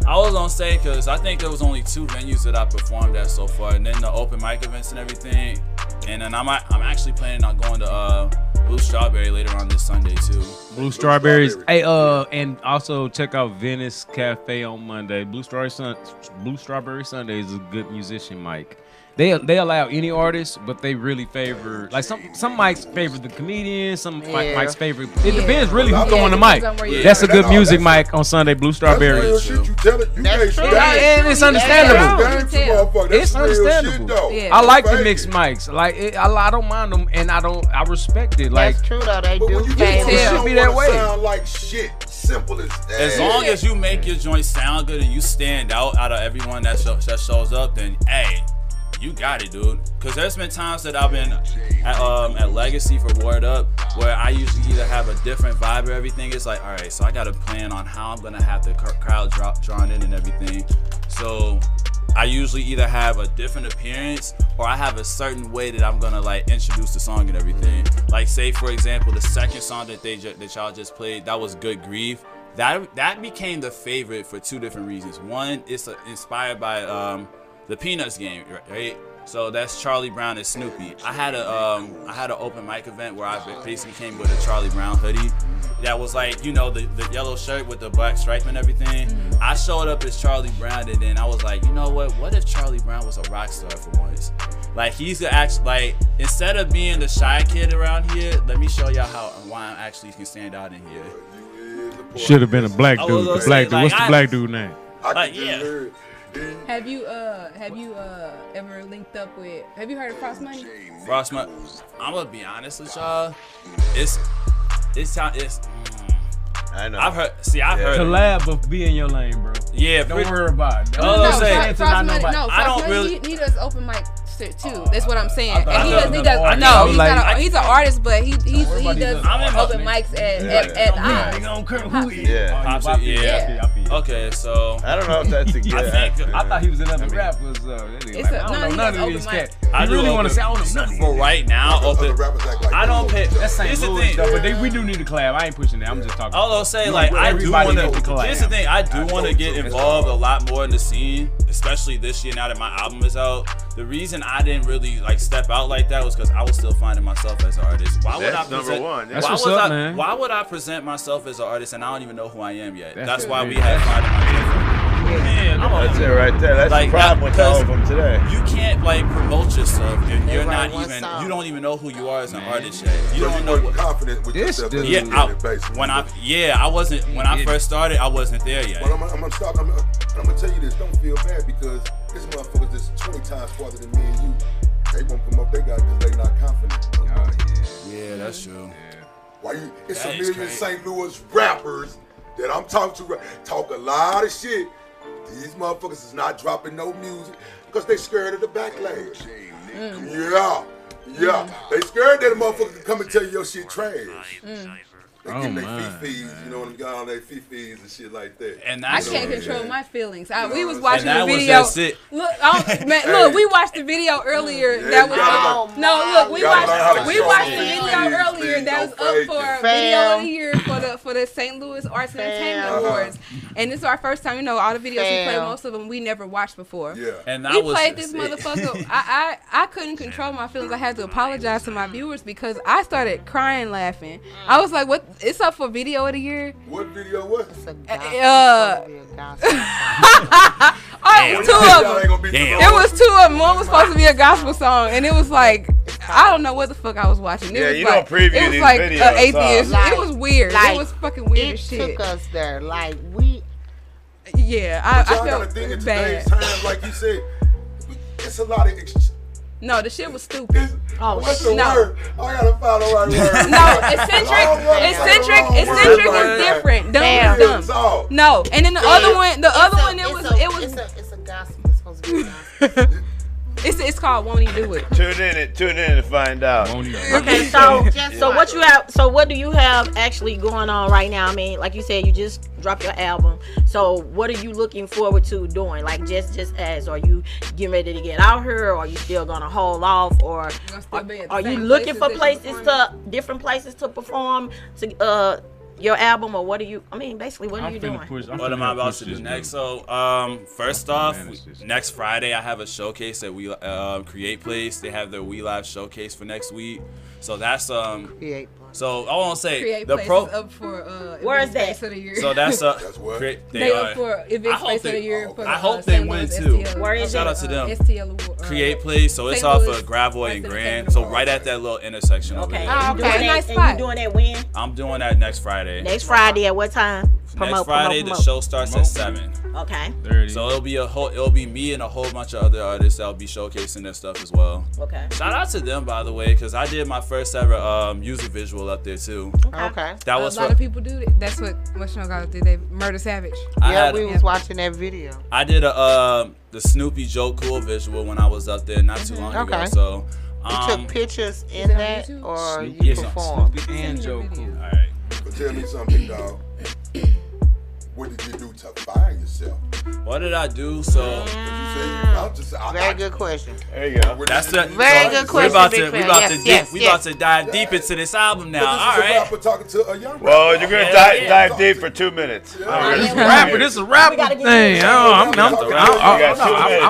I was gonna say because I think there was only 2 venues that I performed at so far, and then the open mic events and everything. And then I'm actually planning on going to Blue Strawberry later on this Sunday too. Blue Strawberries. Hey, and also check out Venice Cafe on Monday. Blue Strawberry Sunday is a good musician mic. They allow any artist, but they really favor like some mics favor the comedian, some mics favor. It depends really who's throwing the mic. That's a good music mic on Sunday. Blue Strawberry. That's real shit. You tell it. That's true. And it's understandable. It's understandable. I like the mixed mics. Like I don't mind them, and I respect it. Like that's true though. They do. It should be that way. Sound like shit. Simple as that. As long as you make your joint sound good and you stand out of everyone that shows up, then hey, you got it, dude. Because there's been times that I've been at Legacy for Word Up where I usually either have a different vibe or everything. It's like, all right, so I got to plan on how I'm going to have the crowd drawn in and everything. So I usually either have a different appearance or I have a certain way that I'm going to like introduce the song and everything. Like say, for example, the second song that y'all just played, that was Good Grief. That became the favorite for two different reasons. One, it's inspired by the Peanuts game, right? So that's Charlie Brown and Snoopy. I had an open mic event where I basically came with a Charlie Brown hoodie. That was like, you know, the yellow shirt with the black stripe and everything. I showed up as Charlie Brown, and then I was like, you know what if Charlie Brown was a rock star for once? Like he's actually like, instead of being the shy kid around here, let me show y'all why I actually can stand out in here. Should have been a black dude. The black dude. What's the black dude name? Yeah. Have you ever linked up with? Have you heard of Frost Money? Frost Money. I'm gonna be honest with y'all. I know. I've heard. Collab of be in your lane, bro. Yeah, don't worry about it. Frost Money. He does open mic too. That's what I'm saying. And he does. No, he's an artist, but he does open mics at Oz. Yeah. Okay, so I don't know if that's a good. I thought he was another rapper. I don't know none of these cats. I really want to say I don't know nothing. For right now, I don't pay. Here's the thing, but we do need a collab. I ain't pushing that. I'm just talking. All I'll say, like, I do want to. Here's the thing, I do want to get involved a lot more in the scene, especially this year now that my album is out. The reason I didn't really like step out like that was because I was still finding myself as an artist. Why would I present? That's what's up, man. Why would I present myself as an artist and I don't even know who I am yet? That's why we had finding myself. That's it right there. That's like, the problem with all of them today. You can't like promote yourself if you're not even. You don't even know who you are as an artist yet. You don't know what confident with yourself. I wasn't when I first started. I wasn't there yet. Well, I'm gonna stop. I'm gonna tell you this. Don't feel bad because this motherfucker is 20 times farther than me and you. They won't promote their guy because they not confident. Yeah, that's true. Why you? It's a million St. Louis rappers that I'm talking to. Talk a lot of shit. These motherfuckers is not dropping no music because they scared of the backlash. Yeah. They scared that a motherfucker can come and tell you your shit trash. They getting their fifis, you know what I'm got on their fifis and shit like that. And I can't control my feelings. We was watching the video. Look, we watched the video earlier. That was we watched the video earlier that was up for video of the year for the St. Louis Arts and Entertainment Awards. And this is our first time. You know, all the videos we played, most of them we never watched before. Yeah. And we played this motherfucker. I couldn't control my feelings. I had to apologize to my viewers because I started crying laughing. I was like, what? It's up for video of the year. What video was it? Two of them. It was two of them. One was supposed to be a gospel song, and it was like I don't know what the fuck I was watching. It was you like, don't preview it was these like videos. Atheist. It was weird. It was fucking weird as shit. It took us there. Like we. Yeah, I felt in bad. Today's time, like you said, it's a lot of. No, the shit was stupid. What's the word? I gotta find the right word. No, eccentric is different. Dumb. No, and then the other one, it's a gospel. It's supposed to be a gospel. It's called Won't He Do It. Tune in to find out. Okay, so what you have? So what do you have actually going on right now? I mean, like you said, you just dropped your album. So what are you looking forward to doing? Like just as, are you getting ready to get out here, or are you still gonna hold off, or are you looking for different places to perform to your album, or what are you? I mean, basically, what are you doing? What am I about to do next? So, first off, next Friday I have a showcase at We Create Place. They have their We Live showcase for next week. So that's Create Place. So I won't say Create the Place is up for where is that? Of the year. So that's what they up for Event Place of the Year. For I hope they win too. Where is Shout out to them. STL Award. Create Place, so it's off of Gravois and Grand, so right at that little intersection over there. Oh, okay. Nice spot. And you doing that when? I'm doing that next Friday. Next Friday at what time? Next Friday the show starts at 7. Okay. 30. So it'll be me and a whole bunch of other artists that'll be showcasing their stuff as well. Okay. Shout out to them, by the way, because I did my first ever music visual up there too. Okay. That was a lot of people do that. That's what Show Guys did. They Murder Savage. We was watching that video. I did the Snoopy Joe Cool visual when I was up there not too long ago. So you took pictures in that, or you performed? Snoopy and Joe Cool. All right. But tell me something, dog. What did you do to find yourself? What did I do? So very good question. There you go. That's the very good question. We about to dive deep into this album now. All right. Rapper talking to a young rapper. Well, you're gonna dive deep for 2 minutes. This is a rapper thing. I'm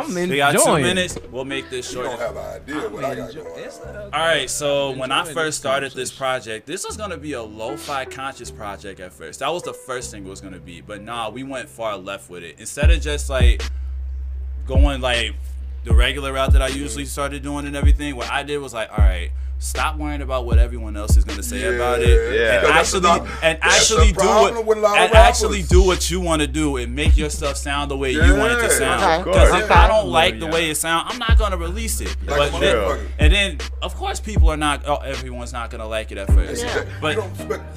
enjoying. We got 2 minutes. We'll make this short. You don't have an idea what I got going on. All right. So when I first started this project, this was gonna be a lo-fi conscious project at first. That was the first thing it was gonna be, but nah, we went far left with it. Instead of just like going like the regular route that I usually started doing and everything, what I did was like, all right, stop worrying about what everyone else is gonna say about it, and actually do what you want to do and make your stuff sound the way you want it to sound. Because if I don't like the way it sounds, I'm not gonna release it. And then of course everyone's not gonna like it at first. But you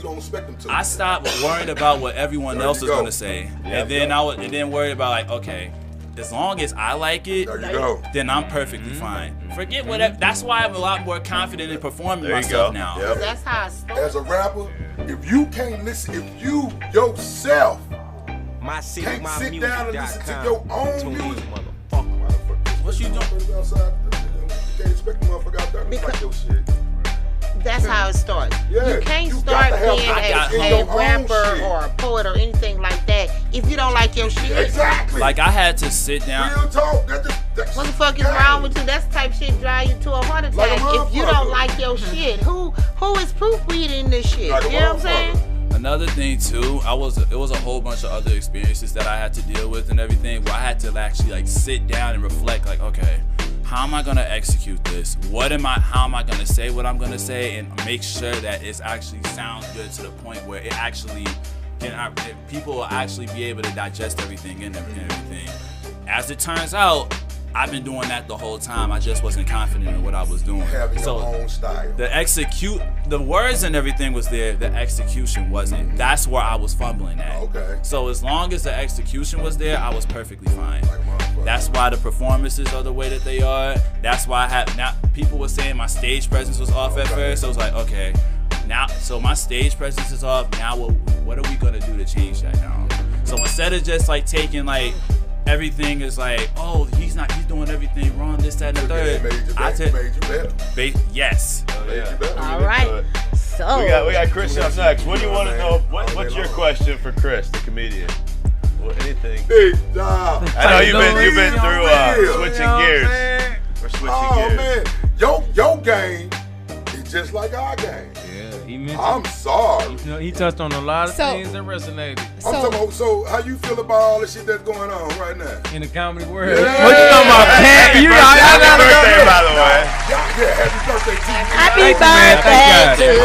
don't expect them to. I stopped worrying about what everyone else is gonna say, and then worried about like, okay, as long as I like it, then I'm perfectly fine. Forget whatever. That's why I'm a lot more confident in performing myself now. Yep. That's how I started. As a rapper, if you can't listen, if you yourself can't sit down and listen to your own music, what you doing? You can't expect the motherfucker out there to like your shit. That's how it starts. You can't start being a rapper or a poet or anything like that if you don't like your shit. Exactly. Like I had to sit down. Real talk. What the fuck is wrong with you? That's the type of shit drive you to a heart attack. If you don't like your shit, who is proofreading this shit? You know what I'm saying? Another thing too, it was a whole bunch of other experiences that I had to deal with and everything, where I had to actually like sit down and reflect, like, okay, how am I gonna execute this? How am I gonna say what I'm gonna say and make sure that it actually sounds good to the point where it actually people will actually be able to digest everything and everything. As it turns out, I've been doing that the whole time. I just wasn't confident in what I was doing. Having your own style. The words and everything was there. The execution wasn't. That's where I was fumbling at. Okay. So as long as the execution was there, I was perfectly fine. That's why the performances are the way that they are. That's why people were saying my stage presence was off at first. So I was like, okay, so my stage presence is off. Now what are we gonna do to change that now? So instead of just like taking like everything is like, oh, he's doing everything wrong, this, that, and the third. Made you better. Yes. All right. So we got Chris up next. What do you want to know? What's your question for Chris, the comedian? Anything? Big job. I know you've been through switching gears. We're switching gears. Man, your game is just like our game. I'm sorry. He touched on a lot of things that resonated. So how you feel about all the shit that's going on right now? In the comedy world. Yeah. What you talking about, Pat? Happy birthday, by the way. Happy birthday to you. Happy birthday to you.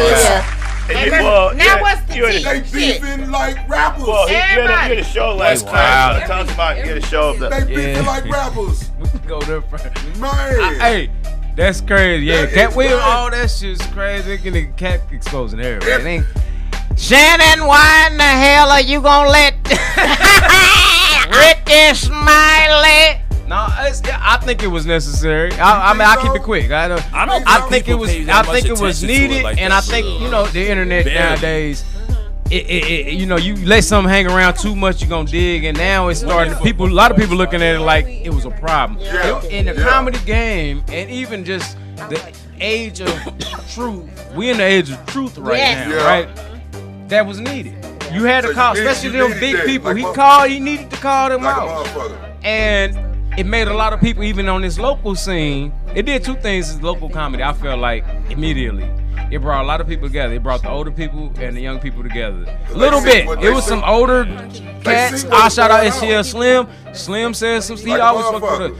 Now what's the tea? They beefing like rappers. Well, you had a show last time. Tell us about you had a show. They beefing like rappers. We can go there first. Man. Hey. That's crazy. Yeah, Cat Wheel, all that shit's crazy. Getting Cat exposing everybody. Shannon, why in the hell are you gonna let Ricky Smiley? No, I think it was necessary. I mean, I keep it quick. I think it was needed, and I think the internet nowadays. You let something hang around too much, you're gonna dig, and now it's starting. A lot of people looking at it like it was a problem. In the comedy game, and even just the age of truth, we in the age of truth now, right? That was needed. You had to call, especially them big people. He needed to call them out, and it made a lot of people, even on this local scene. It did two things as local comedy. I felt like immediately. it brought a lot of people together. It brought the older people and the young people together. A little bit. It was some older cats. I shout out SCL Slim. Slim said some. He always fucked with us.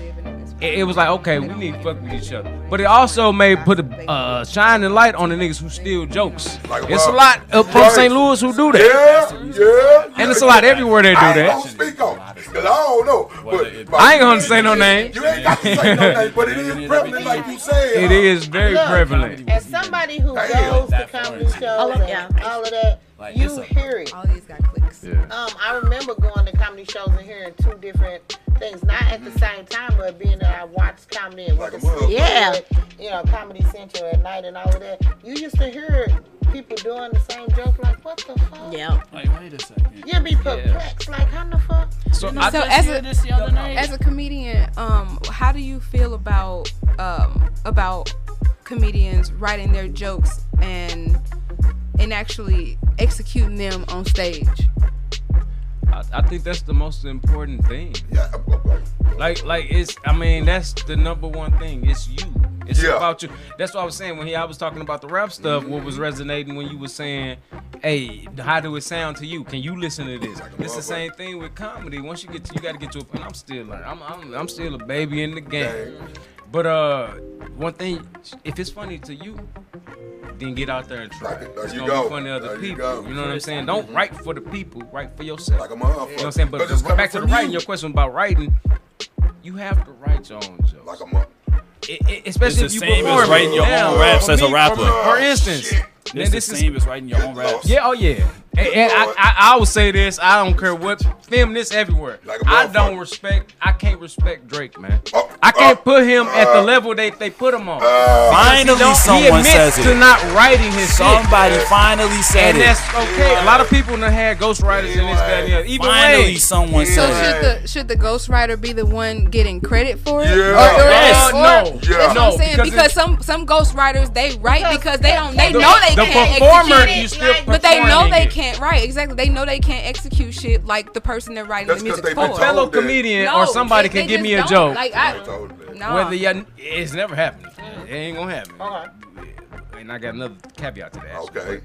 It was like, okay, we need to fuck with each other. But it also put a shining light on the niggas who steal jokes. It's a lot up from St. Louis who do that. Yeah. And it's a lot everywhere they do that. I ain't gonna speak on it, because I don't know. But I ain't gonna say no name. You ain't got to say no name, but it is prevalent like you said. It is very prevalent. As somebody who goes to comedy shows and all of that, you hear it. All these got clicks. Yeah. I remember going to comedy shows and hearing two different things, not at the same time, but being that I watched comedy and went to see Comedy Central at night and all of that. You used to hear people doing the same jokes, like, what the fuck? Yeah. Like, wait a second. You'd be perplexed, like, how the fuck? So as a comedian, how do you feel about comedians writing their jokes and actually executing them on stage? I think that's the most important thing. Yeah. Like it's. I mean, that's the number one thing. It's you. It's about you. That's what I was saying when I was talking about the rap stuff. What was resonating when you were saying, "Hey, how do it sound to you? Can you listen to this?" It's the same thing with comedy. Once you got to get to a point. I'm still learning. I'm still a baby in the game. But one thing, if it's funny to you, then get out there and try it. It's gonna be funny to other people. You know what I'm saying? Don't write for the people, write for yourself. Like a motherfucker. You know what I'm saying? But back to the writing, your question about writing, you have to write your own jokes. Like a motherfucker. Especially it's if the you same as writing your own raps as a rapper. For instance, it's the same as writing your own raps. Yeah, oh yeah. And I will say this, I don't care what, feminists everywhere. I can't respect Drake, man. I can't put him at the level they put him on. Finally someone says it. To not writing his Somebody finally said it. And that's okay. A lot of people done had ghostwriters in this, that, and the other. Even finally someone said it. So should the ghostwriter be the one getting credit for it? No. That's what I'm saying. Because some ghostwriters, they write because they know they can't execute it. But they know they can't. Right, exactly. They know they can't execute shit like the person they're writing the music for. A fellow comedian or somebody can give me a joke. Like Whether it's never happened. It ain't gonna happen. And I got another caveat to that. Okay.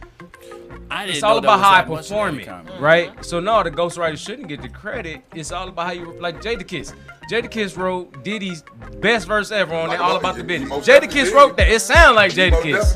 It's all about how I perform it, right? So no, the ghostwriter shouldn't get the credit. It's all about how you, like Jadakiss. Jadakiss wrote Diddy's best verse ever on it, All About the Business. Jadakiss wrote that. It sounded like Jadakiss.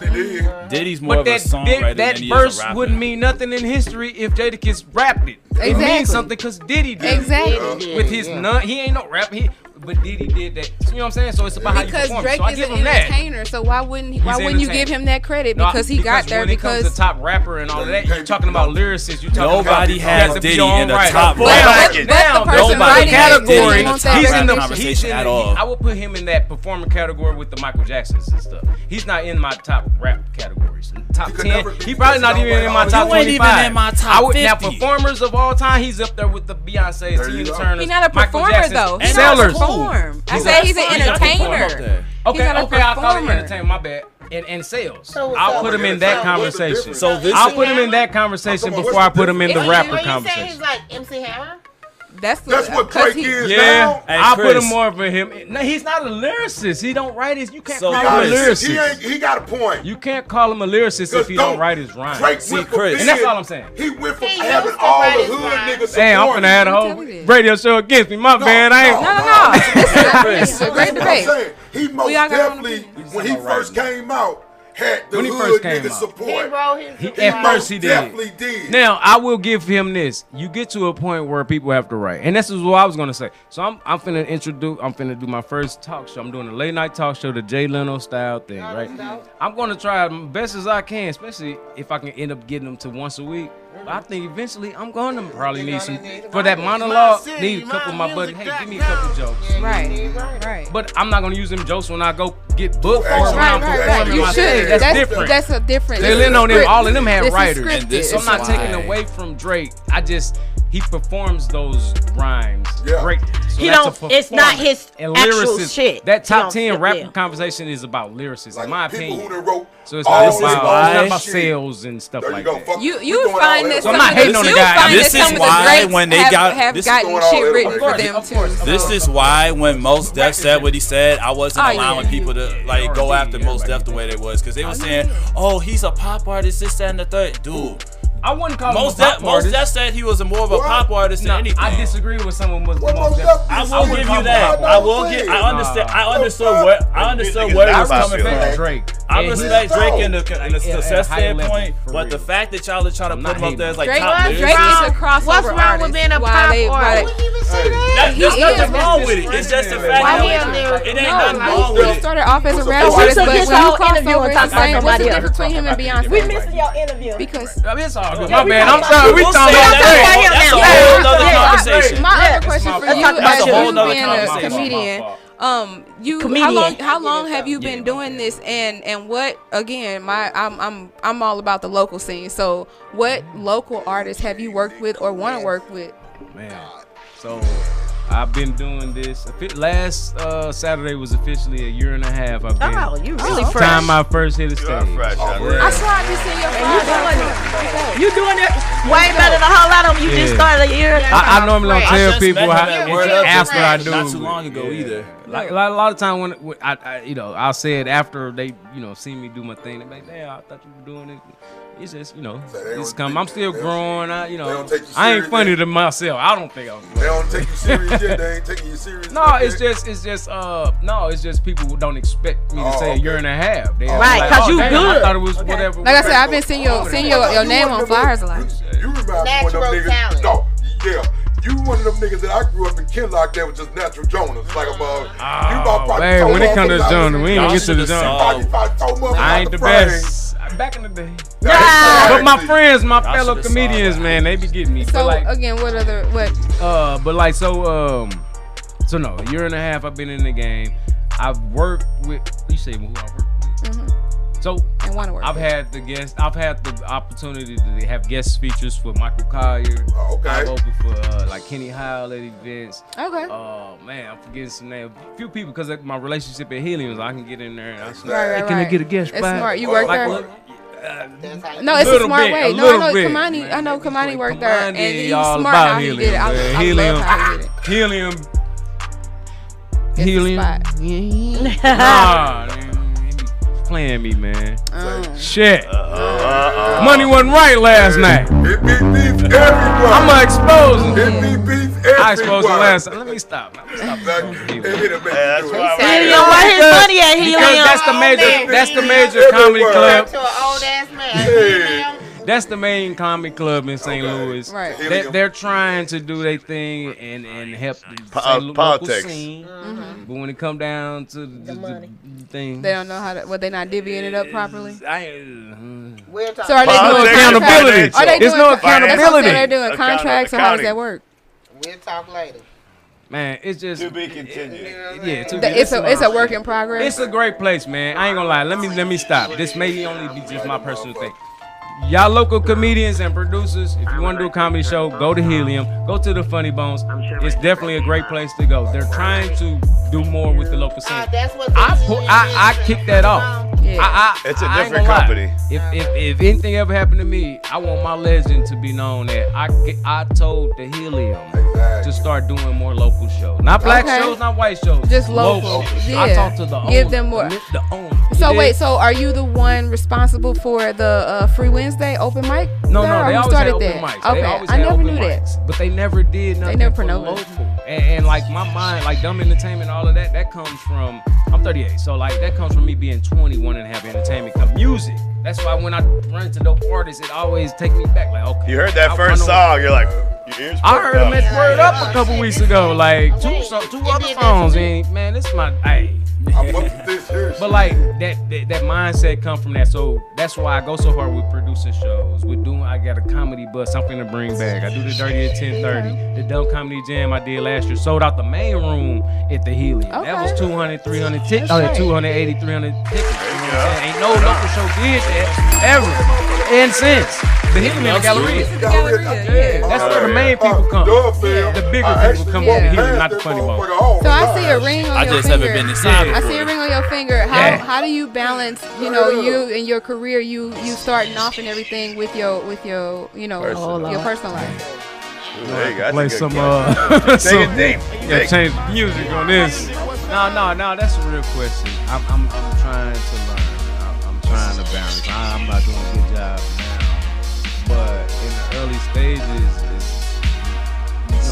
Diddy's more of a songwriter that than he verse is a rapper. wouldn't mean nothing in history if Jadakiss rapped it. It means something because Diddy did it. With his he ain't no rapper. But Diddy did that. You know what I'm saying? So it's about how you perform. Drake is an entertainer, so why wouldn't you give him that credit? Because he got there. When it comes to top rapper and all of that, you're talking about lyricists. Nobody has Diddy in the top category. He's in the conversation at all. I would put him in that performer category with the Michael Jacksons and stuff. He's not in my top rap categories. Top 10. He probably not even in my top 25. Even in my top 50. Now performers of all time, he's up there with the Beyonce's, Tina Turner. He's not a performer though. He's sellers. I said he's an entertainer. Okay, I call him entertainer. My bad. And sales. I'll put him in that conversation. I'll put him in that conversation before I put him in the rapper conversation. He's like MC Hammer. That's what Drake is now. I'll put him more for him. No, he's not a lyricist. He don't write his. You can't call him a lyricist. He got a point. You can't call him a lyricist if he don't write his rhymes. Drake went from and that's all I'm saying. He went from having all the hood niggas supporting. Damn, I'm finna have a whole radio show against me. My bad. I ain't. No. It's a great debate. He most definitely, when he first came out, had the hood nigga support. At first he definitely did. Now I will give him this. You get to a point where people have to write, and this is what I was gonna say. So I'm finna do my first talk show. I'm doing a late night talk show, the Jay Leno style thing, right? I'm gonna try as best as I can, especially if I can end up getting them to once a week. But I think eventually I'm gonna probably need some for that monologue. Need a couple of my buddies. Hey, give me a couple jokes. Right. But I'm not gonna use them jokes when I go get booked or around performing you my should. stage. That's different. That's a different. Jay Leno, all of them had writers. And this So I'm not taking away from Drake. I just he performs those rhymes great. So he don't. It's not his actual shit. That top 10 rap conversation is about lyricism, like in my opinion. So it's not about sales and stuff like that. You find that I'm not hating on the guy. This is why when they have gotten shit written for them too. This is why when Mos Def said what he said, I wasn't allowing people to like go after Mos Def the way they was, because they were saying, "Oh, he's a pop artist, this, that, and the third." Dude, I wouldn't call him a pop artist. Mos Def said he was more of a pop artist than anything. I disagree with someone with Mos Def. I will give you that. I understood where it was coming from. Drake. I respect Drake in the success standpoint, but the fact that y'all are trying to put him up there as like top lyricist. Drake is a crossover. What's wrong with being a pop artist? Who even say that? There's nothing wrong with it. It's just the fact that it ain't nothing wrong with He it. started off as a rap artist, but when you crossover, it's the same. What's the difference between him and Beyonce? We missing your interview because it's all good. My bad. I'm sorry. We talking about Drake. That's a whole other conversation. My other question for you, as you being a comedian. How long have you been doing this, and what, again, I'm all about the local scene, so what local artists have you worked with or want to work with? Man, so I've been doing this. Last Saturday was officially a year and a half. I've been. Oh, you really fresh. Time I first hit the stage. I saw you see your You doing it way better than a whole lot of them. You just started a year. I normally don't tell people after I do. Not too long ago either. Like a lot of time when I I'll say it after they see me do my thing. They're like, "Damn, I thought you were doing it." It's just it's come. I'm still growing. I ain't funny to myself. I don't think I'm. They don't take you serious yet. They ain't taking you serious. No, it's just people who don't expect me to say a year and a half. Right, because you good. I thought it was whatever. Like I said, I've been seeing your name on flyers a lot. You remind me of one of them niggas. No, yeah. You one of them niggas that I grew up in Kinlock that was just natural Jonas. Like man, when it comes to Jonas, we ain't gonna get to the Jonas. I ain't the best. Back in the day. But my friends, my fellow comedians, man, they be getting me. So again, what? So no, a year and a half I've been in the game. I've worked with, you say who I worked with? Mm-hmm. So I've had the opportunity to have guest features for Michael Collier. I've opened for like Kenny Howell at events. Okay. Oh man, I'm forgetting some names. A few people because of my relationship at Helium, so I can get in there and I say, right. Can I get a guest spot? That's smart. You work there. No, it's a smart way. No, I know Kamani worked there, and he's smart how he did it. I love how he did it. Helium. Nah, playing me, man. Shit. Money wasn't right last night. It be beef everywhere. I'm gonna expose him. It be beef everywhere. I exposed him last time. Let me stop. That's why his money at Helium. Because that's the major comedy club. To an old ass man. That's the main comedy club in St. Louis. Right. They're trying to do their thing and help the local scene. Mm-hmm. But when it come down to the thing, they don't know how to. They're not divvying it up properly. So are they doing accountability? There's no accountability. They're doing contracts, or how does that work? We'll talk later. Man, it's just to be continued. Yeah, it's a work in progress. It's a great place, man. I ain't gonna lie. Let me stop. This may only be just my personal thing. Y'all local comedians and producers, if you want to do a comedy show, go to Helium, go to the Funny Bones. It's definitely a great place to go. They're trying to do more with the local scene. I kicked that off. Yeah. It's a different company. If anything ever happened to me, I want my legend to be known that I told the Helium to start doing more local shows. Not black shows, not white shows. Just local. Yeah. I talked to the owner. Give them more. The owner. So wait, so are you the one responsible for the Free Wednesday open mic? No, they always had open mics. Okay, I never knew that. But they never did nothing. They never for promoted local. And like my mind, like dumb entertainment, all of that comes from. I'm 38, so like that comes from me being 21 and having entertainment come music. That's why when I run into dope artists, it always take me back. Like, okay. You heard that first song, you're like, your ears I heard him at Word Up a couple weeks ago, like two other songs, and man, this is my But like that mindset come from that, so that's why I go so hard with producing shows. I got a comedy bus, something to bring back. I do the Dirty at 10:30, the Dumb Comedy Jam I did last year. Sold out the main room at the Helium. Okay. That was 200, 300 tickets. 280, 300 tickets. You know what I'm saying? Ain't no local show did that ever, and since. the Helium Galleria. Yeah, that's where the main people come. The bigger people come over here, not the funny bones. So I see a ring on your finger. I just haven't been inside. I see a ring on your finger. How do you balance, you and your career, you starting off and everything with your your personal life? Play some change the music on this. No, that's a real question. I'm trying to learn. I'm trying to balance. I'm not doing a good job now, but in the early stages,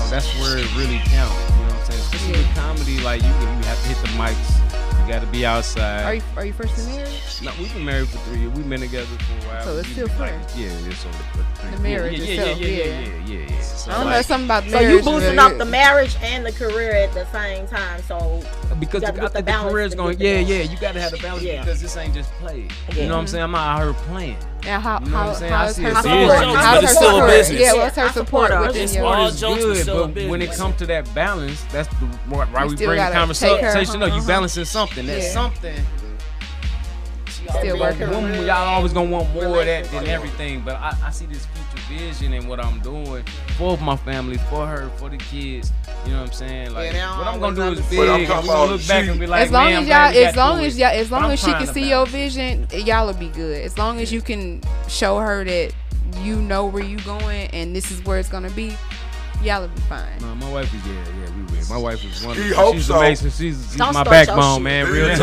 that's where it really counts. You know what I'm saying? Especially with comedy, like you have to hit the mics. You got to be outside. Are you first married? No, we've been married for 3 years. We've been together for a while. So it's still fresh. It's the marriage itself. Yeah. So I don't know something about marriage. So you boosting up the marriage and the career at the same time. So because the career is going, you got to have the balance because this ain't just play. You know what I'm saying? I'm out here playing. And how's her support? How's her support? Yeah, what's her support within your is good, but when it comes to that balance, that's why we bring the conversation up. You balancing something. That's something. Still working. Y'all always gonna want more of that than everything, but I see this future vision in what I'm doing for my family, for her, for the kids. You know what I'm saying? Like what I'm gonna do is big. I'm gonna look back and be like, as long as she can see your vision, y'all'll be good. As long as you can show her that you know where you going and this is where it's gonna be, y'all'll be fine. No, my wife is we will. My wife is wonderful. She's amazing. She's my backbone, man. Real talk.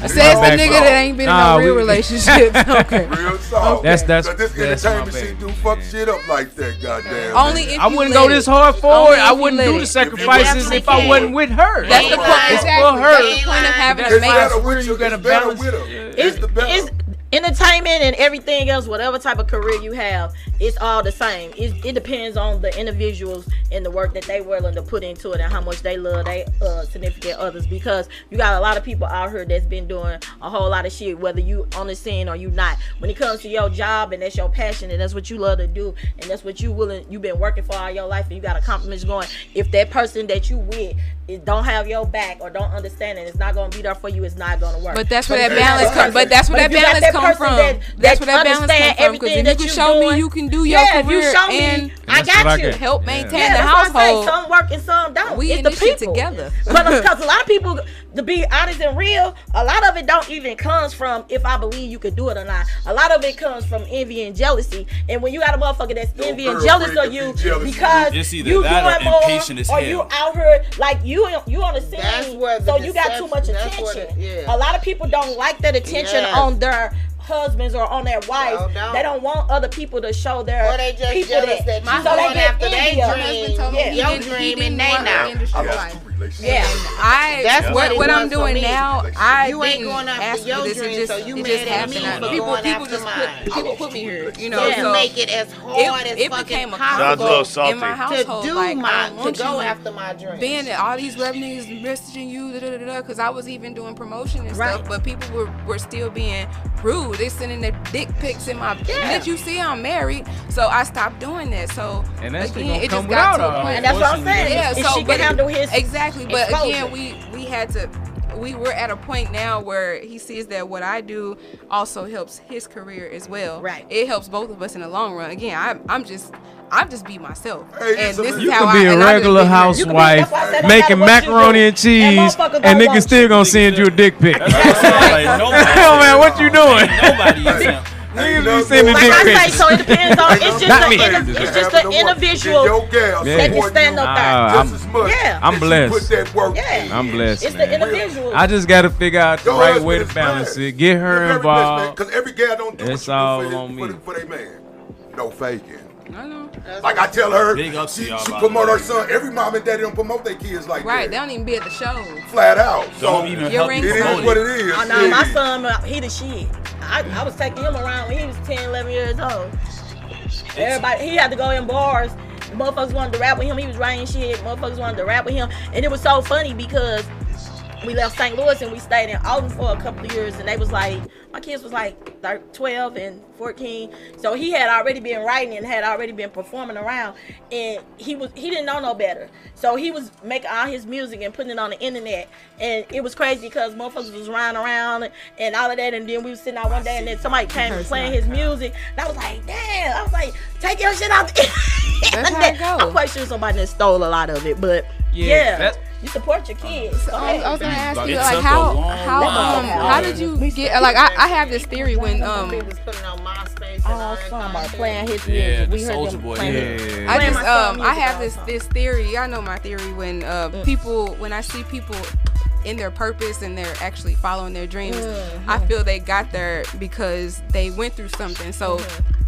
Says the nigga that ain't been in no real relationship. Okay. Real talk. That's this entertainment shit do fuck shit up like that, goddamn. Only if I wouldn't go this hard for it. I wouldn't do the sacrifices if I wasn't with her. That's the point. It's for her. That's the point of having a mate. You gotta balance. It's the best. Entertainment and everything else, whatever type of career you have, it's all the same. It depends on the individuals and the work that they willing to put into it and how much they love their significant others. Because you got a lot of people out here that's been doing a whole lot of shit, whether you on the scene or you not. When it comes to your job and that's your passion and that's what you love to do and that's what you've been working for all your life and you got accomplishments going. If that person that you with don't have your back or don't understand it, it's not gonna be there for you. It's not gonna work. But that's where that balance comes. But that's where that balance comes from. That's where that balance comes from. Because if you can show me you can do your career, if you show me, I got you. Help maintain the household. Some work and some don't. We in this shit together. But because a lot of people, to be honest and real, a lot of it don't even comes from if I believe you could do it or not. A lot of it comes from envy and jealousy. And when you got a motherfucker that's envy and jealous of you because you doing more or you out here like you on the scene, so you got too much attention. A lot of people don't like that attention on their husbands or on their wives. They don't want other people to show their or they just people jealous that you going after their dream and they not. Yeah, that's what I'm doing now. You ain't going after your dream, so you made happened. People put me here, you know. So make it as hard as fucking possible in my household. To go after my dream. Being that all these web niggas messaging you, because I was even doing promotion and stuff, but people were still being rude. They sending their dick pics in my. Did you see I'm married? So I stopped doing that. So and that's again, it just got to a point. And that's what I'm saying. Yeah, so she can handle his exactly. But again, we had to. We were at a point now where he sees that what I do also helps his career as well. Right. It helps both of us in the long run. Again, I'm just be myself. Hey, and this is you how can be a regular housewife making macaroni and cheese, and niggas still gonna send you a dick pic. Hell, man, what you doing? Nobody. Niggas be sending dick pics. So it depends on. It's just the individual that can stand up there. I'm blessed. I'm blessed. It's the individual. I just gotta figure out the right way to balance it. Get her involved. Because every girl don't do it's all on me. For their man. No faking. I know. Like I tell her, she promote her son. Every mom and daddy don't promote their kids like that. Right, they don't even be at the show. Flat out. Don't even help it is what it is. Oh, no, my son, he the shit. I was taking him around when he was 10, 11 years old. Everybody, he had to go in bars. Motherfuckers wanted to rap with him. He was writing shit. Motherfuckers wanted to rap with him. And it was so funny because we left St. Louis and we stayed in Alton for a couple of years, and they was like, my kids was like 12 and 14, so he had already been writing and had already been performing around, and he didn't know no better, so he was making all his music and putting it on the internet, and it was crazy because motherfuckers was running around and all of that, and then we was sitting out one day and then somebody came and playing his music, and I was like, damn, I was like, take your shit out the internet. I'm quite sure somebody that stole a lot of it, but yeah. You support your kids. I was gonna ask you, like, how did you get? Like, I have this theory when was putting on MySpace. Somebody playing his music. We heard them playing. I have this theory. I know my theory when when I see people in their purpose and they're actually following their dreams, I feel they got there because they went through something. So,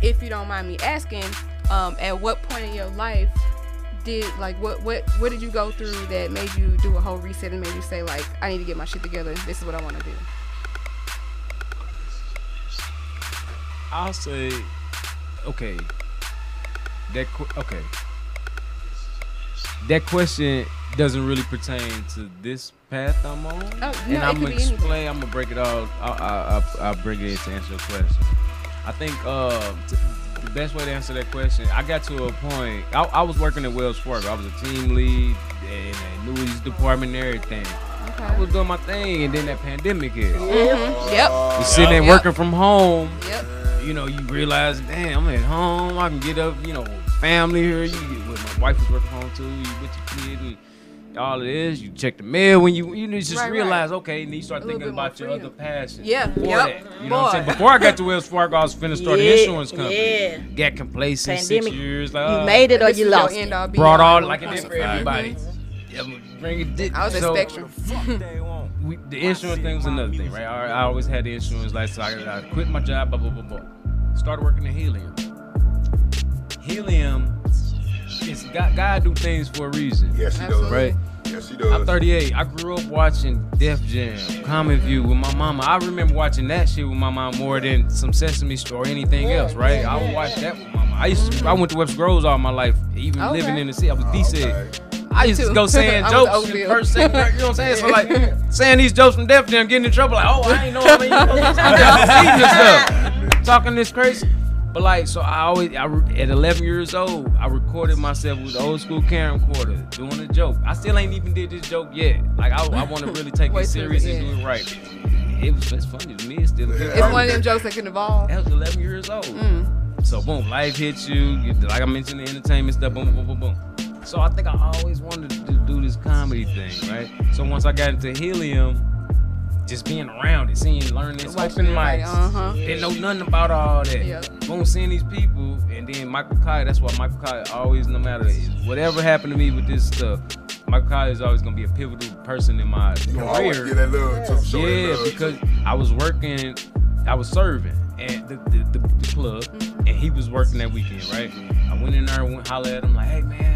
if you don't mind me asking, at what point in your life what did you go through that made you do a whole reset and made you say, like, I need to get my shit together, this is what I want to do? I'll say, okay, that question doesn't really pertain to this path I'm on, and I'm gonna explain. I'm gonna break it all. I'll bring it in to answer your question. I think the best way to answer that question, I got to a point, I was working at Wells Fargo. I was a team lead in a news department and everything. Okay. I was doing my thing, and then that pandemic hit. Yep. You sitting there working from home. Yep. You know, you realize, damn, I'm at home. I can get up, family here. My wife was working home too. You with your kid and all of this. You check the mail when you just realize, okay, and you start thinking about your other passions. Yeah. You know what I'm saying? Before I got to Wells Fargo, I was finna start an insurance company. Yeah. Got complacent pandemic, 6 years. Like, you made it or you lost it. Brought all like it did for everybody. I was a spectrum. The insurance thing was another thing, right? I always had the insurance, like, so I quit my job, blah, blah, blah, blah. Started working at Helium. Helium, God do things for a reason. Yes, he does. Right? Yes, he does. I'm 38. I grew up watching Def Jam, Common View with my mama. I remember watching that shit with my mom more than some Sesame Street or anything else, right? I would watch that with my mama. I went to Webster Groves all my life, even living in the city. I was D-Said. I used to go saying jokes in first, second, you know what I'm saying? So, like, saying these jokes from Def Jam, getting in trouble, like, I ain't know what I'm eating this stuff. Talking this crazy. But, like, so at 11 years old, I recorded myself with the old school camcorder, doing a joke. I still ain't even did this joke yet. Like, I want to really take it serious and do it right. It's funny to me. It's still a good It's one of them jokes that can evolve. I was 11 years old. So, boom, life hits you. Like I mentioned, the entertainment stuff, boom, boom, boom, boom. So I think I always wanted to do this comedy thing, right? So once I got into Helium, just being around it, learning this open mics, didn't know nothing about all that. Yep. Boom, seeing these people, and then Michael Kai, that's why Michael Kai always, no matter whatever happened to me with this stuff, Michael Kai is always gonna be a pivotal person in my career. Get that love too, because I was working, I was serving at the club, and he was working that weekend, right? I went in there and hollered at him like, hey man,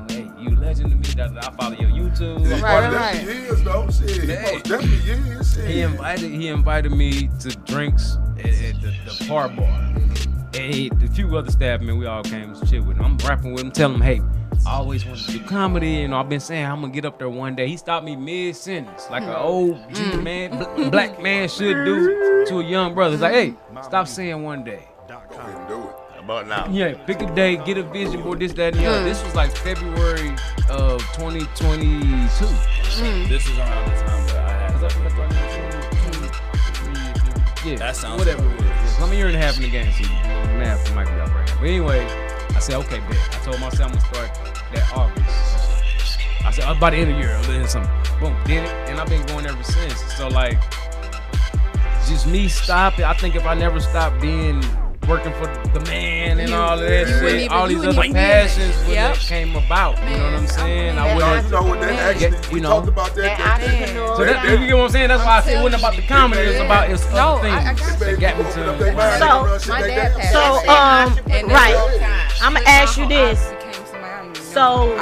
hey, you legend to me. I follow your YouTube. Right. He is though. Shit, he definitely is. He invited me to drinks at the par bar. And a few other staff men, we all came to chill with him. I'm rapping with him, telling him, hey, I always wanted to do comedy, and I've been saying I'm gonna get up there one day. He stopped me mid-sentence, like an old G man, black man should do to a young brother. He's like, hey, stop saying one day. Go ahead and do it. About now. Yeah, pick a day, get a vision board, this, that, and the other. This was like February of 2022. This is around the time that I had. Yeah, that sounds whatever it is. I'm a year and a half in the game, so math might be out right now. But anyway, I said, okay, bet. I told myself I'm gonna start that August. I said, by the end of the year, I'll do something. Boom, did it, and I've been going ever since. So like, just me stopping. I think if I never stopped being working for the man and all of that shit, all these other passions that came about. You know what I'm saying? I wouldn't. We talked about that. So you get what I'm saying? That's why I said it wasn't about the comedy. It's about other things that got me to. My dad passed. Right. I'm gonna ask you this. So,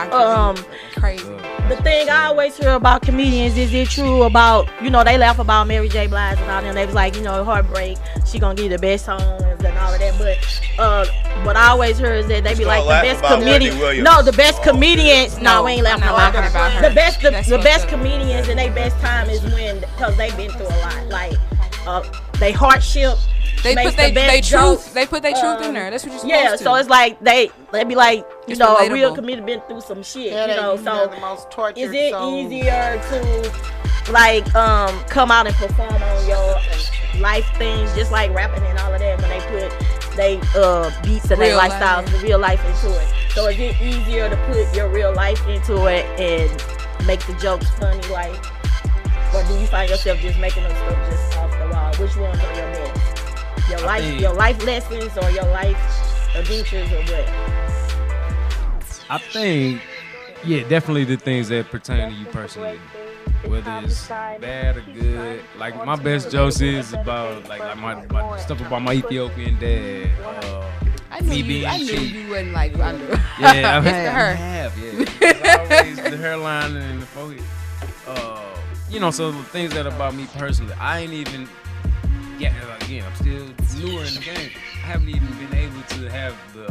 crazy. The thing I always hear about comedians, is it true about, they laugh about Mary J. Blige and all them. They was like, heartbreak, she gonna give you the best songs and all of that. But what I always heard is that they be like the best comedians. No, the best comedians. No, we ain't laughing about her. The best comedians in their best time is when, because they've been through a lot. Like they hardship. They put their truth. They put their truth in there. That's what you're supposed to. Yeah, so it's like they be like, you know, a real comedian been through some shit. You know, so is it easier to like come out and perform on your life things, just like rapping and all of that, when they put they beats and their lifestyles, the real life into it? So is it easier to put your real life into it and make the jokes funny, like, or do you find yourself just making them stuff just off the wall? Which ones are your best? Your life lessons or your life adventures or what? I think, definitely the things that pertain to you personally. Whether it's bad or good. Like my best jokes is about like my stuff about my Ethiopian dad. I knew you wouldn't like Rhonda. Yeah, it's the hair. It's always the hairline and the forehead. You know, so the things that about me personally, I ain't even. Yeah, again, I'm still newer in the game. I haven't even been able to have the,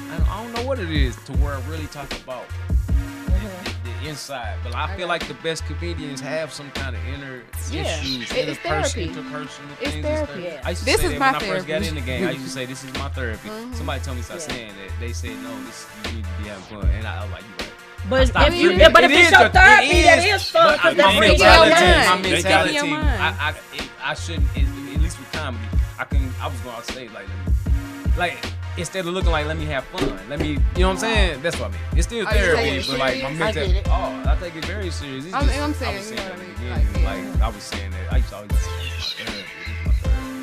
I don't know what it is to where I really talk about the inside. But I feel like the best comedians have some kind of inner issues, interpersonal things. It's therapy. I used to say that when I first got in the game. I used to say, this is my therapy. Somebody told me to stop saying that. They said, no, you need to be having fun. And I was like, you're right. But if it's your therapy, that is fun, because that's free my mentality. I shouldn't, at least with comedy, I was going to say like instead of looking like, let me have fun, let me, you know what I'm saying? That's what I mean. It's still therapy, but like my mentality, I take it very serious. I'm saying, you know what I mean? Like I was saying that, I used to always say,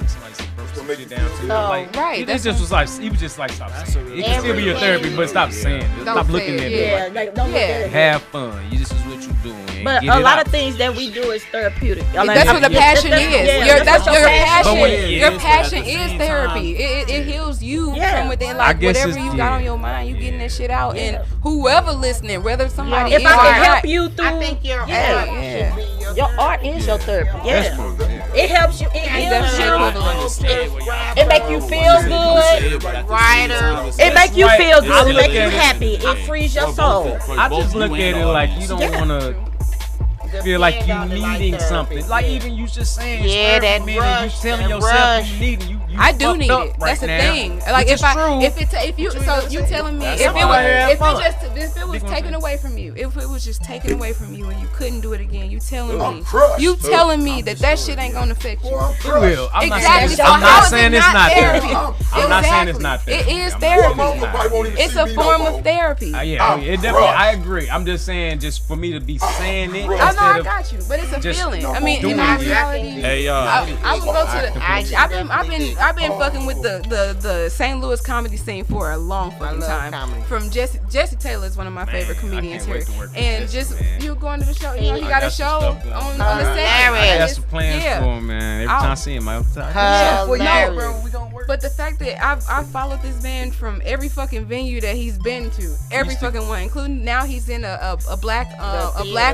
somebody said, bro, shit down to like, right. It just was like, he was just like, stop saying it. It can still be your therapy, but stop saying it. Stop looking at it. Like, don't look at it. Have fun. This is what you're doing. But a lot of things that we do is therapeutic. That's what the passion is. That's your passion. Your passion is therapy. It heals you from within. Like whatever you got on your mind, you getting that shit out. And whoever listening, whether somebody if I can help you through, I think your art should be your art is your therapy. It helps you. It heals you. It make you feel good. Writers. It make you feel good. It make you happy. It frees your soul. I just look at it like you don't want to feel like you needing something. Like even you just saying, that minute, rush, you telling yourself you need it. You I do need it. That's the thing. Like if you telling me if it was taken away from you, if it was just taken away from you and you couldn't do it again, you telling me that shit ain't gonna affect you. It will. Exactly. I'm not saying it's not therapy. I'm not saying it's not therapy. It is therapy. It's a form of therapy. It definitely. I agree. I'm just saying, just for me to be saying it. I got you, but it's a feeling. I mean, in my reality, hey y'all, I would go to the. I've been fucking with the St. Louis comedy scene for a long fucking time. Comedy. From Jesse Taylor is one of my favorite comedians here, and just you going to the show, you know, he got a show on the set. I got some plans for him, man. Every time I see him, I bro, we gonna work. But the fact that I followed this man from every fucking venue that he's been to, every fucking one, including now he's in a black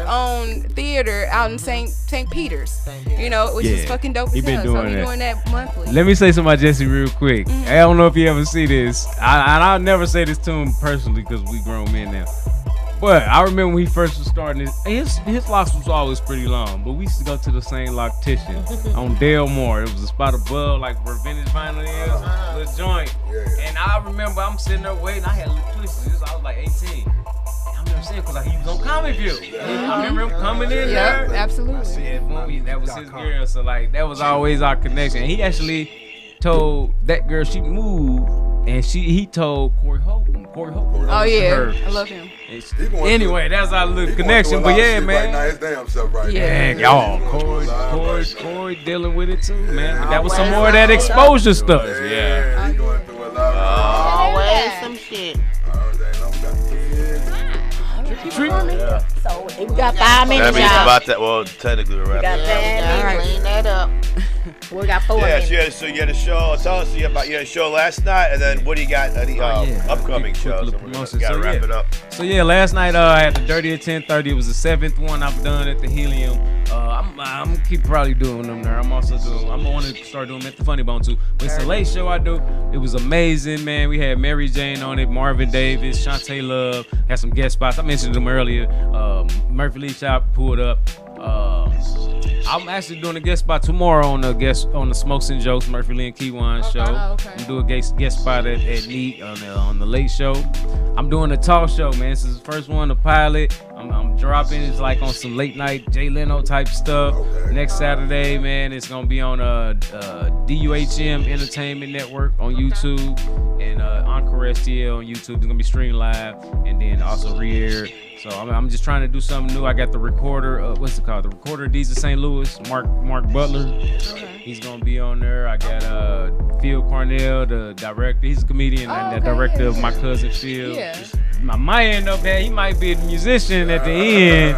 owned theater out in St. Peter's, you know, which is fucking dope as hell. So he's doing that monthly. Let me say something about Jesse real quick. I don't know if you ever see this. I'll never say this to him personally because we grown men now. But I remember when he first was starting his locks was always pretty long. But we used to go to the same loctician on Delmore. It was a spot above, like where Vintage Vinyl is, the joint. And I remember I'm sitting there waiting. I had electricity. I was like 18. I remember saying because he was on Comic View. I remember him coming in there. Absolutely. I said, boy, that was his girl. So like that was always our connection. And he actually told that girl she moved, and he told Corey Hope. Oh yeah, I love him. Anyway, that's our little connection. But yeah, man. Right now, his damn self right now. Y'all, Corey dealing with it too, man. That was some more of that exposure stuff. Yeah, he going through a lot. Always some shit. So we got 5 minutes. That means about that. Well, technically we're wrapping. Got 5 minutes. Clean that up. We got 4 minutes. So you had a show. Tell us you had a show last night, and then what do you got? Any upcoming shows? Gotta wrap it up. So last night I had the Dirty at 10:30. It was the 7th one I've done at the Helium. I'm gonna keep probably doing them there. I'm gonna want to start doing them at the Funny Bone too. But it's a late show I do. It was amazing, man. We had Mary Jane on it, Marvin Davis, Shantae Love, had some guest spots. I mentioned them earlier. Murphy Lee Shop pulled up. I'm actually doing a guest spot tomorrow on the Smokes and Jokes Murphy Lee and Keywan show. Okay. I'm doing a guest spot at Neat on the Late Show. I'm doing a talk show, man. This is the first one, the pilot. I'm dropping. It's like on some late night Jay Leno type stuff. Okay. Next Saturday, man, it's gonna be on DUHM Entertainment Network on YouTube and Encore STL on YouTube. It's gonna be streamed live and then also re-aired. So I'm just trying to do something new. I got the recorder. What's it called? The recorder D's of St. Louis. Mark Butler. Okay. He's gonna be on there. I got Phil Cornell, the director. He's a comedian and the director of My Cousin Phil. Yeah. I might end up that he might be a musician at the end.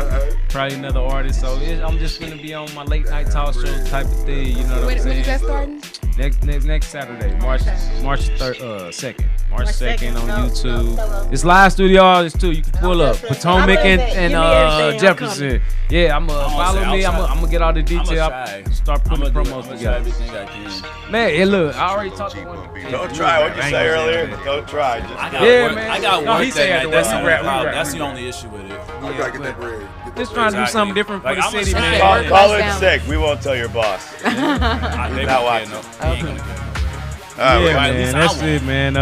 Probably another artist. So I'm just gonna be on my late night talk show type of thing. You know what I'm saying? When is that starting? Next Saturday, March 2nd. March 2nd on YouTube. It's live studio audience too. You can pull up Potomac and Jefferson. Yeah, follow me. I'm gonna get all the details. Start putting promos together. Everything I can. Man, look, I already talked to one. Don't try what you say earlier. Don't try. I got work that night. That's the only issue with it. I gotta get that bread. Just trying to do something different for the city, man. Call in sick. We won't tell your boss. Not watching. Man, that's it, man.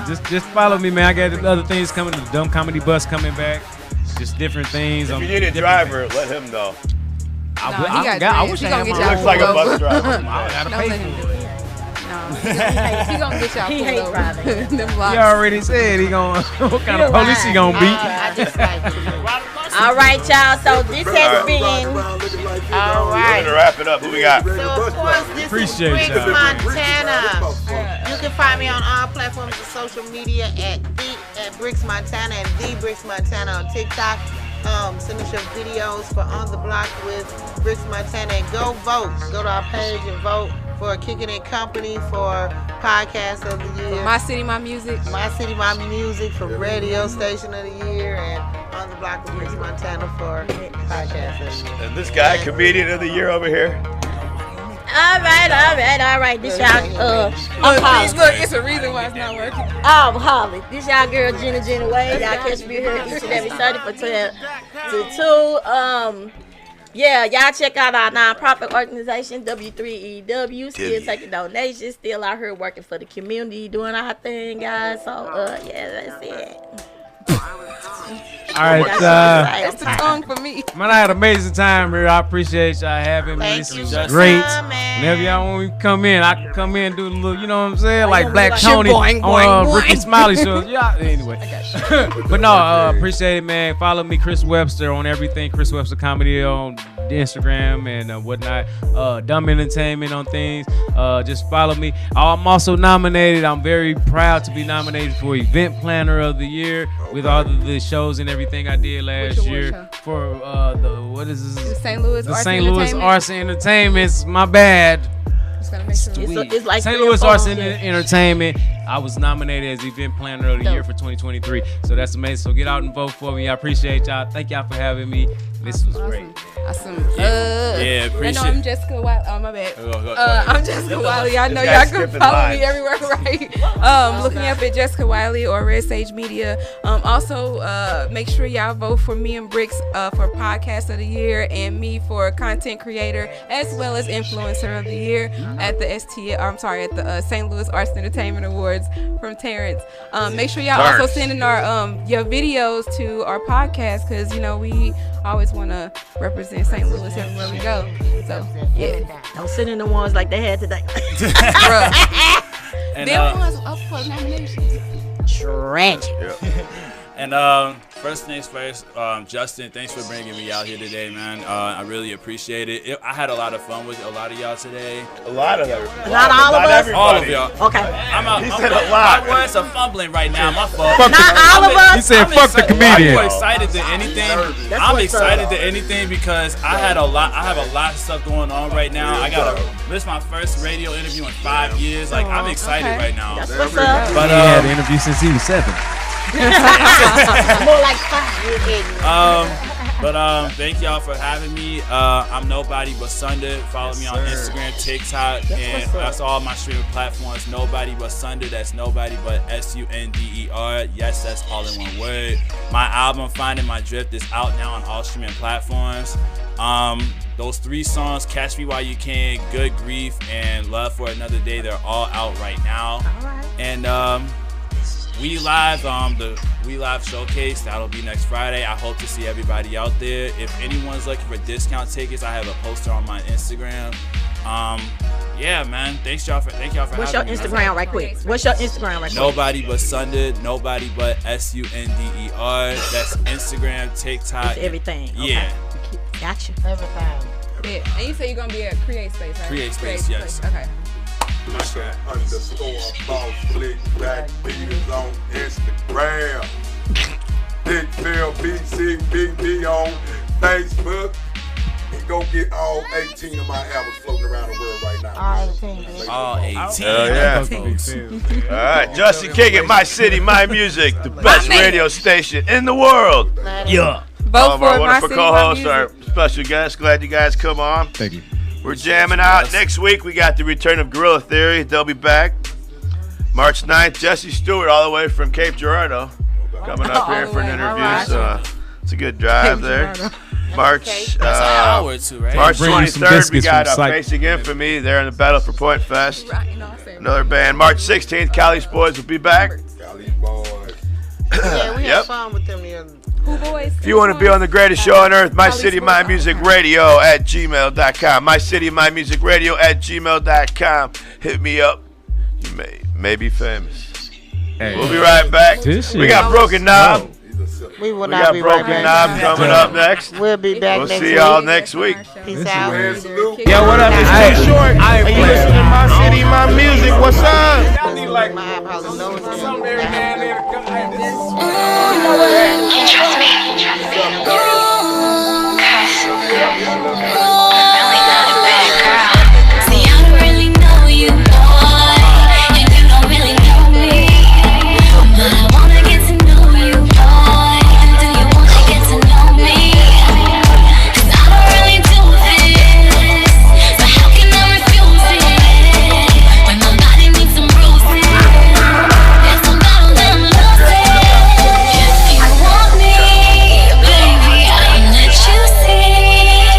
Just follow me, man. I got other things coming. The Dumb Comedy Bus coming back. Just different things. If you need a driver, let him know. I wish I had my. Looks like a bus driver. I gotta pay for it. He gonna get y'all. He hates driving. He already said he gonna. What kind of police he gonna be? I just like all right, y'all. So this has been. All right. We're gonna wrap it up. Who we got? So of course this is Bricks Montana. You can find me on all platforms of social media at Bricks Montana and the Bricks Montana on TikTok. Send us your videos for On the Block with Bricks Montana and go vote. Go to our page and vote for Kicking It Company for Podcast of the Year. MyCityMyMusic. MyCityMyMusic for Radio Station of the Year and On the Block with Bricks Montana for Podcast of the Year. And this guy, Comedian of the Year over here. All right. This y'all, look, it's a reason why it's not working. Oh, Holly. This y'all girl, Jenna Wade. Y'all catch me here each and every Sunday from 12 to 2. Yeah, y'all check out our nonprofit organization, W3EW. Still taking donations. Still out here working for the community, doing our thing, guys. So, that's it. All right, that's the tongue for me. Man, I had an amazing time here. I appreciate y'all having me. This was great. Whenever y'all want me to come in, I can come in and do a little, you know what I'm saying? Like Black Tony on Ricky Smiley show. Yeah, anyway. But no, appreciate it, man. Follow me, Chris Webster, on everything. Chris Webster Comedy on Instagram and whatnot. Dumb Entertainment on things. Just follow me. I'm also nominated. I'm very proud to be nominated for Event Planner of the Year with all of the shows and everything I did last year for what is this? The St. Louis Arts and Entertainment. My bad. It's like St. Louis Arts and Entertainment. I was nominated as Event Planner of the Year for 2023. So that's amazing. So get out and vote for me. I appreciate y'all. Thank y'all for having me. This was great. Awesome. Appreciate it. I'm Jessica Wiley. Oh, my bad. I'm Jessica Wiley. I know y'all can follow me everywhere, right? Looking up at Jessica Wiley or Red Sage Media. Also, make sure y'all vote for me and Bricks for Podcast of the Year and me for Content Creator as well as Influencer of the Year at the St. Louis Arts and Entertainment Awards from Terrence. Make sure y'all also sending our your videos to our podcast because we always want to represent St. Louis everywhere we go. So yeah, don't send in the ones like they had today. And them ones up for nominations. Tragic. And first things first, Justin, thanks for bringing me out here today, man. I really appreciate it. I had a lot of fun with a lot of y'all today. A lot of them. Not all of us? All of y'all. Okay. He said a lot. My words are fumbling right now. My fault. Not all of us? He said fuck the comedian. I'm excited to anything. I'm excited to anything because I have a lot of stuff going on right now. This is my first radio interview in 5 years. Like, I'm excited right now. That's what's up. But he had an interview since he was 7. More like 5. Thank y'all for having me. I'm NobodybutSunder. Follow me on Instagram, TikTok, and that's all my streaming platforms. NobodybutSunder. That's nobody but SUNDER. Yes, that's all in one word. My album Finding My Drift is out now on all streaming platforms. Those 3 songs, Catch Me While You Can, Good Grief, and Love for Another Day, they're all out right now. All right. And We Live, the We Live showcase, that'll be next Friday. I hope to see everybody out there. If anyone's looking for discount tickets, I have a poster on my Instagram. Yeah, man. Thank y'all for having me. What's your Instagram right quick? NobodybutSunder, nobody but SUNDER. That's Instagram, TikTok. It's everything. Yeah. Okay. Gotcha. Everything. Yeah. And you say you're gonna be at Create Space, right? Create Space, yes. Okay. _ boss flick back beaters on Instagram. Big Bill BCBB on Facebook. And go get all 18 of my albums floating around the world right now. All 18. All 18. Yeah. All right, Justin King at MyCityMyMusic, the best radio station in the world. Yeah. All of our wonderful co-hosts, our special guests. Glad you guys come on. Thank you. We're jamming out. Next week, we got the return of Gorilla Theory. They'll be back. March 9th, Jesse Stewart, all the way from Cape Girardeau, coming up here for an interview. So it's a good drive there. March 23rd, we got Facing Infamy. They're in the Battle for Point Fest. Another band. March 16th, Cali's Boys will be back. Cali's Boys. Yeah, we had fun with them the other. If you want to be on the greatest show on earth, MyCityMyMusicRadio@gmail.com. MyCityMyMusicRadio@gmail.com. Hit me up. You may be famous. Hey. We'll be right back. We got Broken Knob. We will not be right back. Broken Knob coming up next. We'll be back next week. We'll see y'all next week. Peace out. Yeah, what up? It's too short. Are you listening to My City, My Music? What's up? My